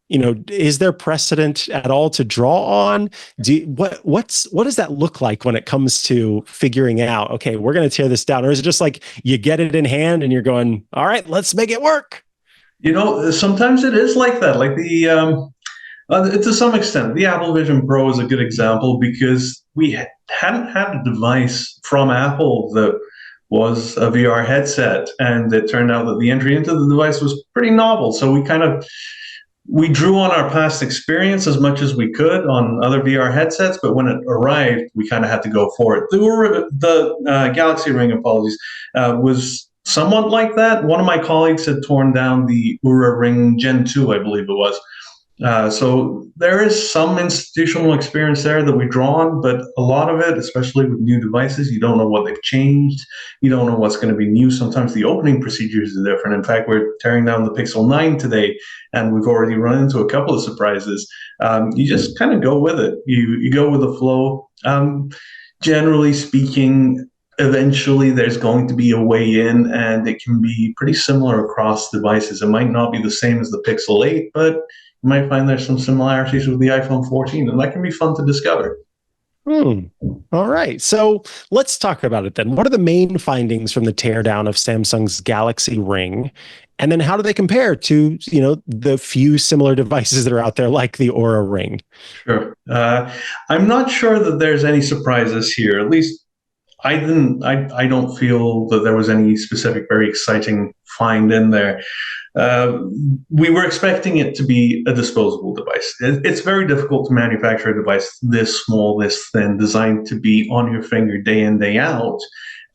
Is there precedent at all to draw on? What does that look like when it comes to figuring out, okay, we're going to tear this down? Or is it just like you get it in hand and you're going, all right, let's make it work? Sometimes it is like that. Like To some extent, the Apple Vision Pro is a good example because we hadn't had a device from Apple that was a VR headset, and it turned out that the entry into the device was pretty novel. So we drew on our past experience as much as we could on other VR headsets, but when it arrived, we kind of had to go for it. The Galaxy Ring, was somewhat like that. One of my colleagues had torn down the Oura Ring Gen3, I believe it was. So there is some institutional experience there that we draw on, but a lot of it, especially with new devices, you don't know what they've changed. You don't know what's going to be new. Sometimes the opening procedures are different. In fact, we're tearing down the Pixel 9 today, and we've already run into a couple of surprises. You just kind of go with it. You go with the flow. Generally speaking, eventually there's going to be a way in, and it can be pretty similar across devices. It might not be the same as the Pixel 8, but you might find there's some similarities with the iPhone 14, and that can be fun to discover. All right. So let's talk about it then. What are the main findings from the teardown of Samsung's Galaxy Ring? And then how do they compare to, the few similar devices that are out there like the Oura Ring? Sure. I'm not sure that there's any surprises here. At least I don't feel that there was any specific, very exciting find in there. We were expecting it to be a disposable device. It's very difficult to manufacture a device this small, this thin, designed to be on your finger day in, day out,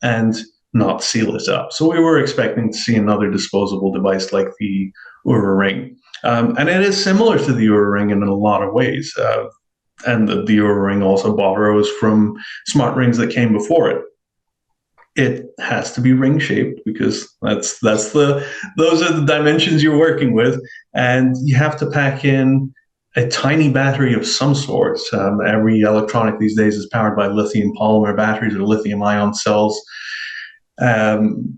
and not seal it up. So we were expecting to see another disposable device like the Oura Ring. And it is similar to the Oura Ring in a lot of ways. And the Oura Ring also borrows from smart rings that came before it. It has to be ring shaped because those are the dimensions you're working with, and you have to pack in a tiny battery of some sort. Every electronic these days is powered by lithium polymer batteries or lithium ion cells. And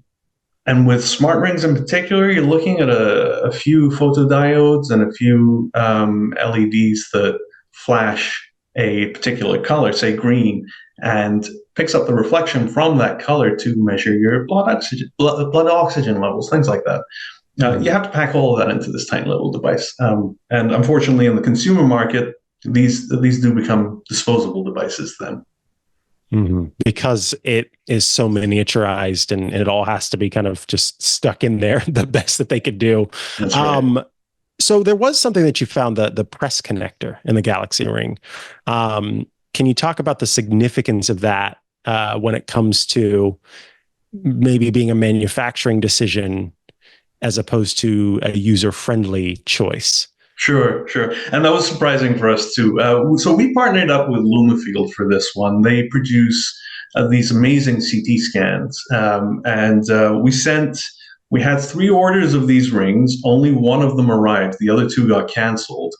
with smart rings in particular, you're looking at a few photodiodes and a few LEDs that flash a particular color, say green, and picks up the reflection from that color to measure your blood oxygen levels, things like that. You have to pack all of that into this tiny little device. And unfortunately, in the consumer market, these do become disposable devices then. Because it is so miniaturized and it all has to be kind of just stuck in there, the best that they could do. That's right. So there was something that you found, the press connector in the Galaxy Ring. Can you talk about the significance of that when it comes to maybe being a manufacturing decision as opposed to a user-friendly choice? Sure. And that was surprising for us too. So we partnered up with Lumafield for this one. They produce these amazing CT scans. We had 3 orders of these rings. Only one of them arrived. The other 2 got canceled.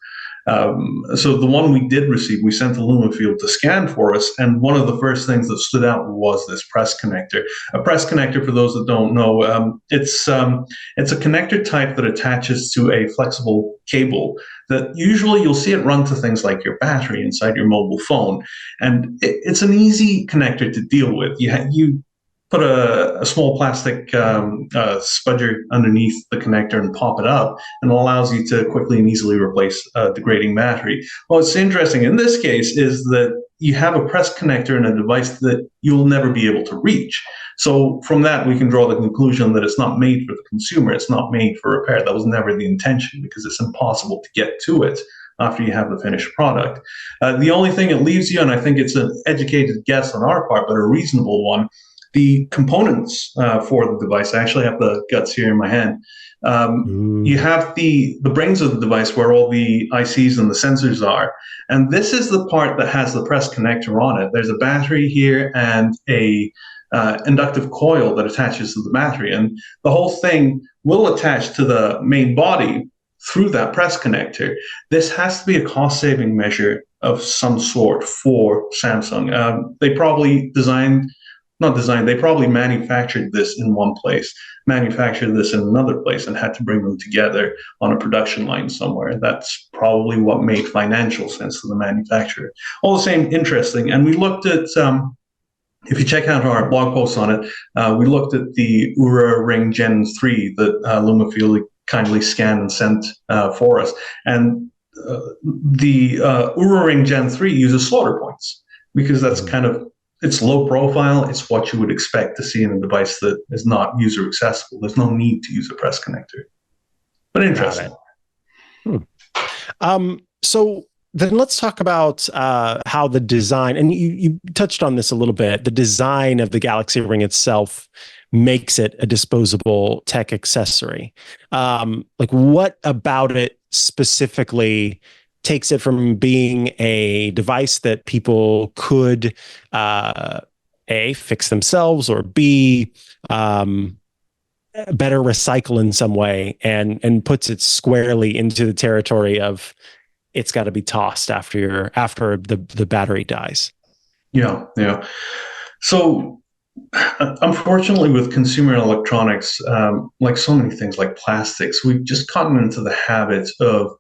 So the one we did receive, we sent to Lumafield to scan for us, and one of the first things that stood out was this press connector. A press connector, for those that don't know, it's a connector type that attaches to a flexible cable that usually you'll see it run to things like your battery inside your mobile phone, and it's an easy connector to deal with. You put a small plastic spudger underneath the connector and pop it up, and it allows you to quickly and easily replace a degrading battery. What's interesting in this case is that you have a press connector in a device that you'll never be able to reach. So from that, we can draw the conclusion that it's not made for the consumer. It's not made for repair. That was never the intention, because it's impossible to get to it after you have the finished product. The only thing it leaves you, and I think it's an educated guess on our part, but a reasonable one, the components for the device. I actually have the guts here in my hand. You have the brains of the device where all the ICs and the sensors are. And this is the part that has the press connector on it. There's a battery here and a inductive coil that attaches to the battery. And the whole thing will attach to the main body through that press connector. This has to be a cost-saving measure of some sort for Samsung. They probably they probably manufactured this in one place, manufactured this in another place, and had to bring them together on a production line somewhere. That's probably what made financial sense to the manufacturer. All the same, interesting. And we looked at, if you check out our blog posts on it, we looked at the Oura Ring Gen3 that Lumafield kindly scanned and sent for us. And the Oura Ring Gen3 uses slaughter points because that's kind of, it's low profile. It's what you would expect to see in a device that is not user accessible. There's no need to use a press connector. But interesting. So then let's talk about how the design, and you touched on this a little bit, the design of the Galaxy Ring itself makes it a disposable tech accessory. Like, what about it specifically takes it from being a device that people could A, fix themselves, or B, better recycle in some way, and puts it squarely into the territory of it's got to be tossed after the battery dies? Yeah. So unfortunately, with consumer electronics, like so many things like plastics, we've just gotten into the habit of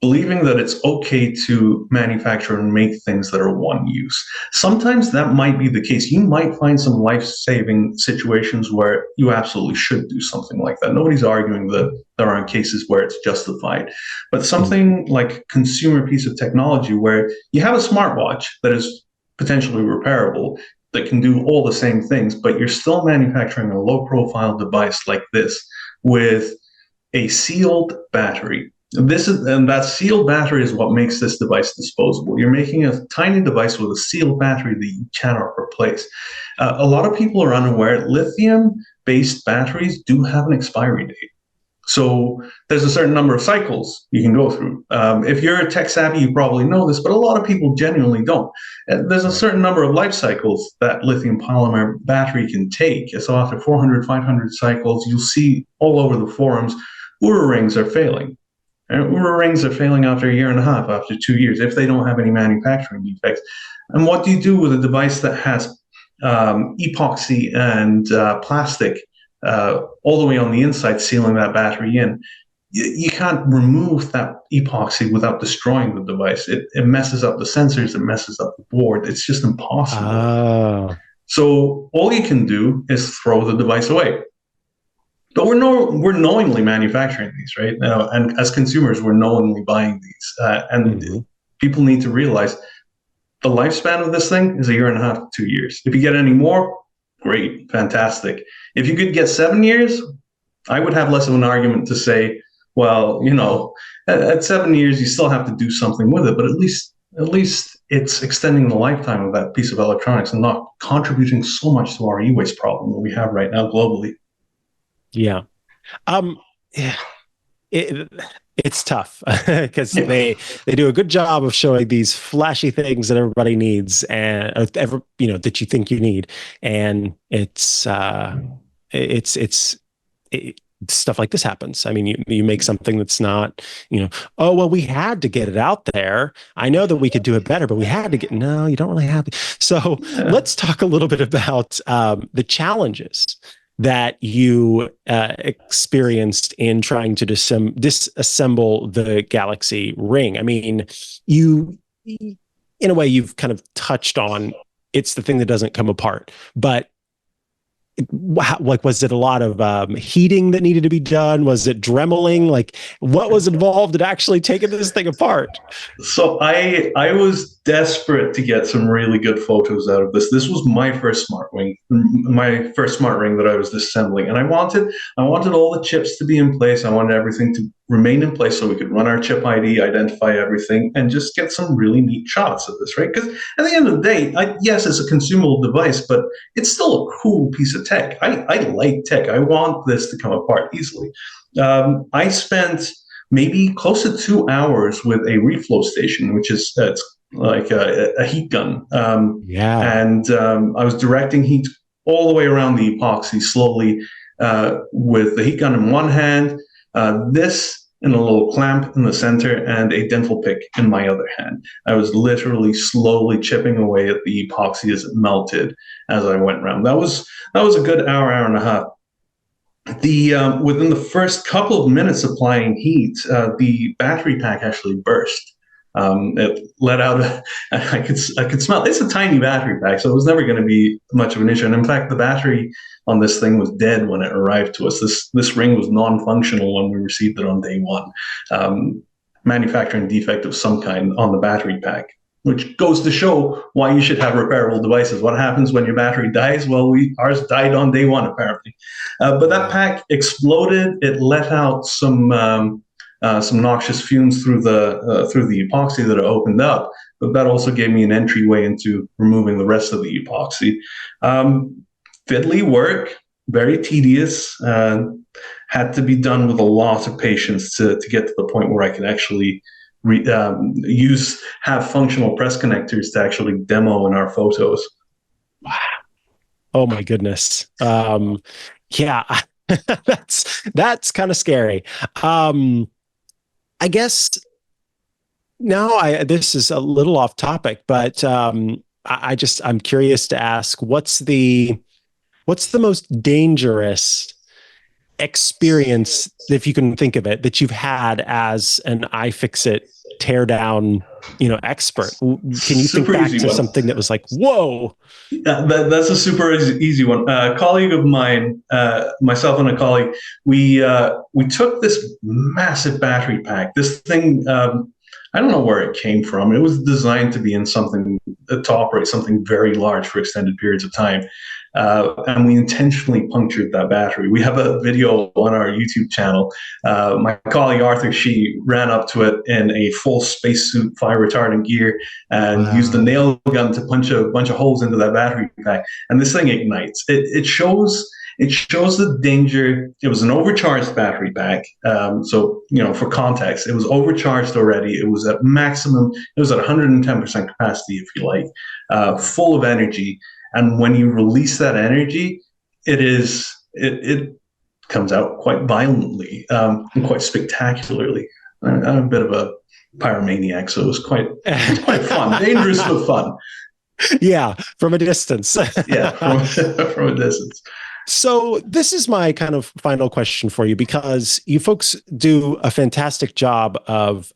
believing that it's okay to manufacture and make things that are one use. Sometimes that might be the case. You might find some life-saving situations where you absolutely should do something like that. Nobody's arguing that there aren't cases where it's justified. But something like a consumer piece of technology where you have a smartwatch that is potentially repairable, that can do all the same things, but you're still manufacturing a low-profile device like this with a sealed battery. And that sealed battery is what makes this device disposable. You're making a tiny device with a sealed battery that you cannot replace. A lot of people are unaware lithium-based batteries do have an expiry date. So there's a certain number of cycles you can go through. If you're tech savvy, you probably know this, but a lot of people genuinely don't. There's a certain number of life cycles that lithium polymer battery can take. So after 400, 500 cycles, you'll see all over the forums, Oura rings are failing. Oura rings are failing after a year and a half, after 2 years, if they don't have any manufacturing defects. And what do you do with a device that has epoxy and plastic all the way on the inside, sealing that battery in? You can't remove that epoxy without destroying the device. It messes up the sensors, it messes up the board. It's just impossible. So all you can do is throw the device away. But we're knowingly manufacturing these, right? And as consumers, we're knowingly buying these. People need to realize the lifespan of this thing is a year and a half to 2 years. If you get any more, great, fantastic. If you could get 7 years, I would have less of an argument to say, well, at 7 years, you still have to do something with it. But at least it's extending the lifetime of that piece of electronics and not contributing so much to our e-waste problem that we have right now globally. Yeah. It's tough because they do a good job of showing these flashy things that everybody needs and that you think you need, and it's stuff like this happens. I mean, you make something that's not, oh, well, we had to get it out there. I know that we could do it better, but we had to no, you don't really have to. So let's talk a little bit about the challenges that you experienced in trying to disassemble the Galaxy Ring. I mean, in a way, you've kind of touched on it's the thing that doesn't come apart, but was it a lot of heating that needed to be done? Was it dremeling? Like, what was involved in actually taking this thing apart? So I was desperate to get some really good photos out of this. This was my first smart ring that I was disassembling, and I wanted all the chips to be in place. I wanted everything to remain in place so we could run our chip ID, identify everything, and just get some really neat shots of this, right? Because at the end of the day, yes, it's a consumable device, but it's still a cool piece of tech. I like tech. I want this to come apart easily. I spent maybe close to 2 hours with a reflow station, which is it's like a heat gun. And I was directing heat all the way around the epoxy slowly with the heat gun in one hand, this in a little clamp in the center, and a dental pick in my other hand. I was literally slowly chipping away at the epoxy as it melted as I went around. That was a good hour and a half. Within the first couple of minutes applying heat, the battery pack actually burst. It let out I could smell. It's a tiny battery pack, so it was never going to be much of an issue. And in fact, the battery on this thing was dead when it arrived to us. This ring was non-functional when we received it on day one. manufacturing defect of some kind on the battery pack, which goes to show why you should have repairable devices. What happens when your battery dies? Well, ours died on day one, apparently. But that pack exploded. It let out some noxious fumes through the epoxy that it opened up. But that also gave me an entryway into removing the rest of the epoxy. Fiddly work, very tedious. Had to be done with a lot of patience to get to the point where I could actually have functional press connectors to actually demo in our photos. Wow. Oh my goodness. Yeah, that's kind of scary. I guess now this is a little off topic, but I'm curious to ask, what's the most dangerous experience, if you can think of it, that you've had as an iFixit teardown, expert? Can you think back to something that was like, whoa? That's a super easy one. A colleague of mine, myself and a colleague, we took this massive battery pack. This thing, I don't know where it came from. It was designed to be in to operate something very large for extended periods of time. And we intentionally punctured that battery. We have a video on our YouTube channel. My colleague Arthur, she ran up to it in a full spacesuit, fire retardant gear, and used a nail gun to punch a bunch of holes into that battery pack. And this thing ignites. It shows the danger. It was an overcharged battery pack. So, for context, it was overcharged already. It was at maximum. It was at 110% capacity, if you like, full of energy. And when you release that energy, it comes out quite violently and quite spectacularly. I'm a bit of a pyromaniac, so it was quite fun, dangerous but fun. Yeah, from a distance. Yeah, from a distance. So this is my kind of final question for you, because you folks do a fantastic job of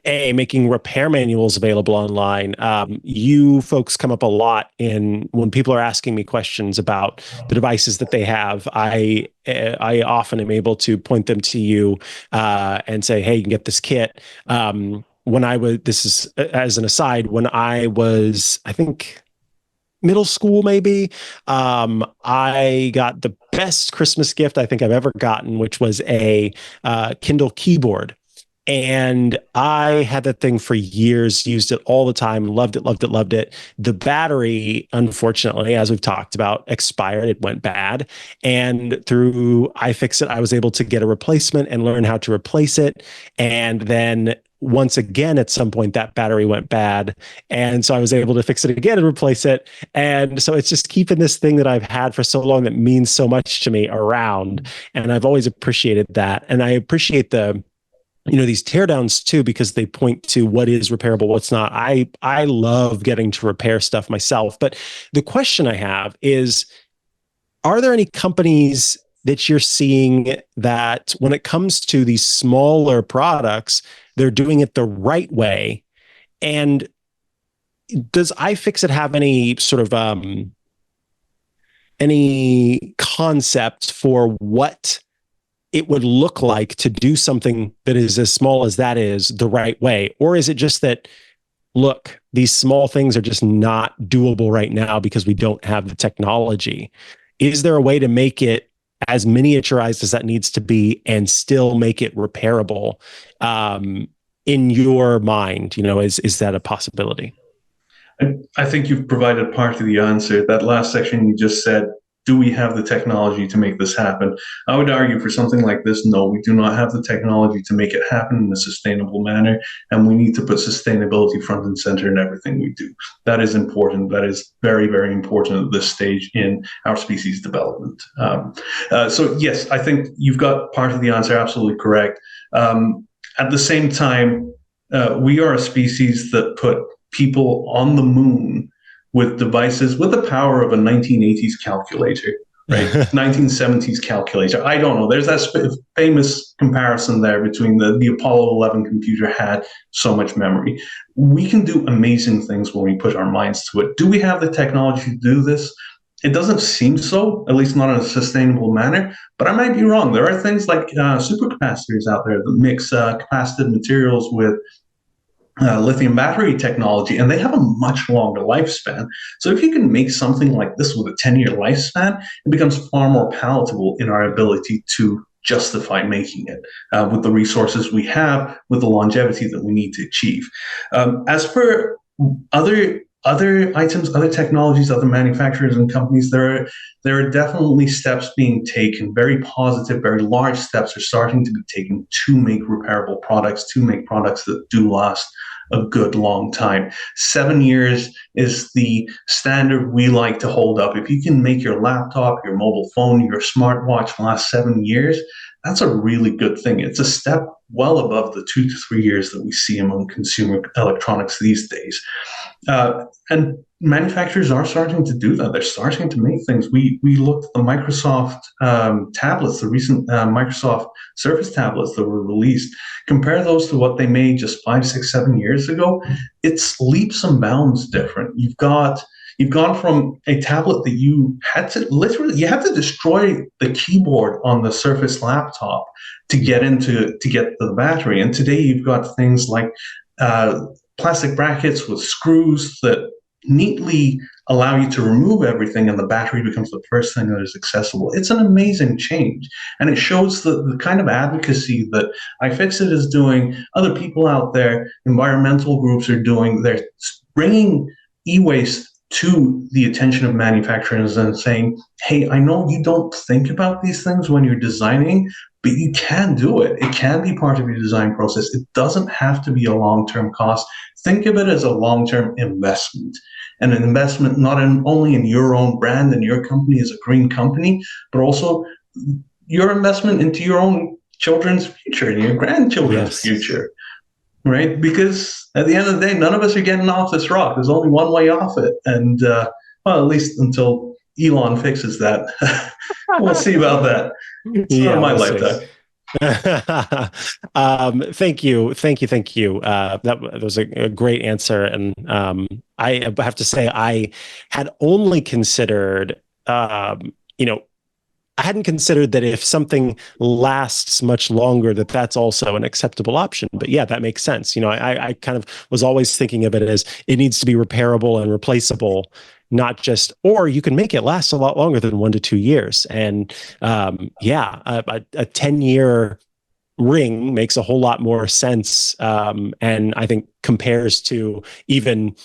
making repair manuals available online. You folks come up a lot when people are asking me questions about the devices that they have. I often am able to point them to you and say, hey, you can get this kit. This is as an aside, when I was, I think, middle school, maybe, I got the best Christmas gift I think I've ever gotten, which was a Kindle keyboard. And I had that thing for years, used it all the time, loved it. The battery, unfortunately, as we've talked about, expired. It went bad. And through iFixit, I was able to get a replacement and learn how to replace it. And then once again, at some point, that battery went bad. And so I was able to fix it again and replace it. And so it's just keeping this thing that I've had for so long that means so much to me around. And I've always appreciated that. And I appreciate these teardowns too, because they point to what is repairable, what's not. I love getting to repair stuff myself. But the question I have is, are there any companies that you're seeing that when it comes to these smaller products, they're doing it the right way? And does iFixit have any sort of any concept for what it would look like to do something that is as small as that is the right way? Or is it just that, look, these small things are just not doable right now because we don't have the technology? Is there a way to make it as miniaturized as that needs to be and still make it repairable? In your mind, is that a possibility? I think you've provided part of the answer. That last section you just said, do we have the technology to make this happen? I would argue for something like this, no, we do not have the technology to make it happen in a sustainable manner, and we need to put sustainability front and center in everything we do. That is important. That is very, very important at this stage in our species development. So yes, I think you've got part of the answer absolutely correct. At the same time, we are a species that put people on the moon with devices with the power of a 1980s calculator, right? 1970s calculator. I don't know. There's that famous comparison there between the Apollo 11 computer had so much memory. We can do amazing things when we put our minds to it. Do we have the technology to do this? It doesn't seem so, at least not in a sustainable manner, but I might be wrong. There are things like supercapacitors out there that mix capacitive materials with lithium battery technology, and they have a much longer lifespan. So if you can make something like this with a 10-year lifespan, it becomes far more palatable in our ability to justify making it with the resources we have, with the longevity that we need to achieve. As for other items, other technologies, other manufacturers and companies, there are definitely steps being taken. Very positive, very large steps are starting to be taken to make repairable products, to make products that do last a good long time. 7 years is the standard we like to hold up. If you can make your laptop, your mobile phone, your smartwatch last 7 years, that's a really good thing. It's a step well above the 2 to 3 years that we see among consumer electronics these days. And manufacturers are starting to do that. They're starting to make things. We looked at the Microsoft tablets, the recent Microsoft Surface tablets that were released. Compare those to what they made just 5, 6, 7 years ago. It's leaps and bounds different. You've gone from a tablet that you had to destroy the keyboard on the Surface laptop to get the battery. And today you've got things like plastic brackets with screws that neatly allow you to remove everything, and the battery becomes the first thing that is accessible. It's an amazing change, and it shows the kind of advocacy that iFixit is doing, other people out there, environmental groups are doing. They're bringing e-waste to the attention of manufacturers and saying, hey, I know you don't think about these things when you're designing, but you can do it. It can be part of your design process. It doesn't have to be a long-term cost. Think of it as a long-term investment, and an investment not only in your own brand and your company as a green company, but also your investment into your own children's future and your grandchildren's future, right? Because at the end of the day, none of us are getting off this rock. There's only one way off it. And, well, at least until Elon fixes that. We'll see about that. It's not my lifetime. Thank you. That was a great answer. And I have to say, I had only considered, I hadn't considered that if something lasts much longer, that's also an acceptable option. But yeah, that makes sense. I kind of was always thinking of it as it needs to be repairable and replaceable, not just, or you can make it last a lot longer than 1 to 2 years. And a 10-year ring makes a whole lot more sense. And I think compares to even,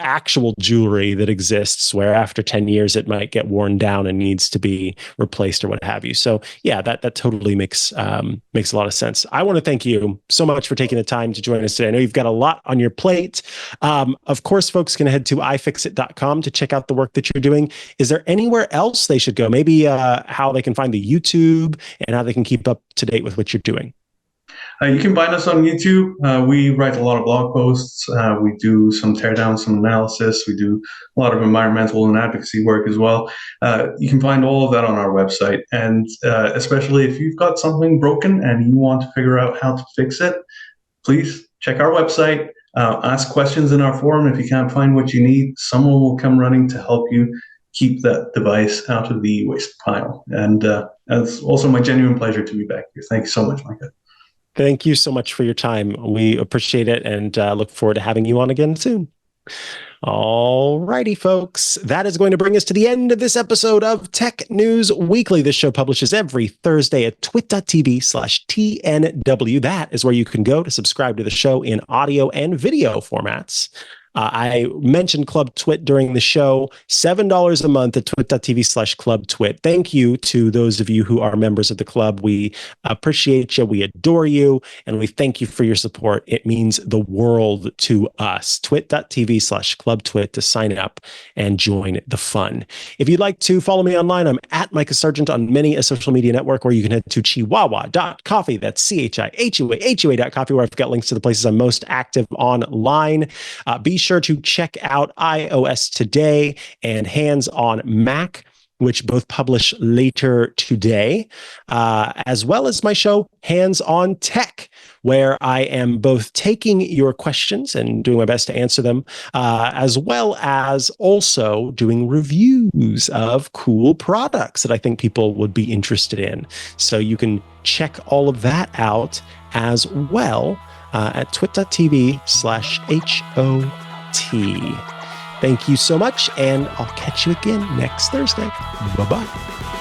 actual jewelry that exists where after 10 years it might get worn down and needs to be replaced or what have you. So yeah, that totally makes a lot of sense. I want to thank you so much for taking the time to join us today. I know you've got a lot on your plate. Of course, folks can head to iFixit.com to check out the work that you're doing. Is there anywhere else they should go? Maybe how they can find the YouTube and how they can keep up to date with what you're doing? You can find us on YouTube. We write a lot of blog posts. We do some teardown, some analysis. We do a lot of environmental and advocacy work as well. You can find all of that on our website. And especially if you've got something broken and you want to figure out how to fix it, please check our website. Ask questions in our forum. If you can't find what you need, someone will come running to help you keep that device out of the waste pile. And it's also my genuine pleasure to be back here. Thank you so much, Mikah. Thank you so much for your time. We appreciate it and look forward to having you on again soon. All righty, folks. That is going to bring us to the end of this episode of Tech News Weekly. This show publishes every Thursday at twit.tv/TNW. That is where you can go to subscribe to the show in audio and video formats. I mentioned Club Twit during the show, $7 a month at twit.tv/clubtwit. Thank you to those of you who are members of the club. We appreciate you. We adore you. And we thank you for your support. It means the world to us. twit.tv/clubtwit to sign up and join the fun. If you'd like to follow me online, I'm at Mikah Sargent on many a social media network, or you can head to chihuahua.coffee. That's CHIHUA.coffee, where I've got links to the places I'm most active online. Be sure to check out iOS Today and Hands on Mac. which both publish later today, as well as my show, Hands on Tech, where I am both taking your questions and doing my best to answer them, as well as also doing reviews of cool products that I think people would be interested in. So you can check all of that out as well at twit.tv/HOT. Thank you so much, and I'll catch you again next Thursday. Bye-bye.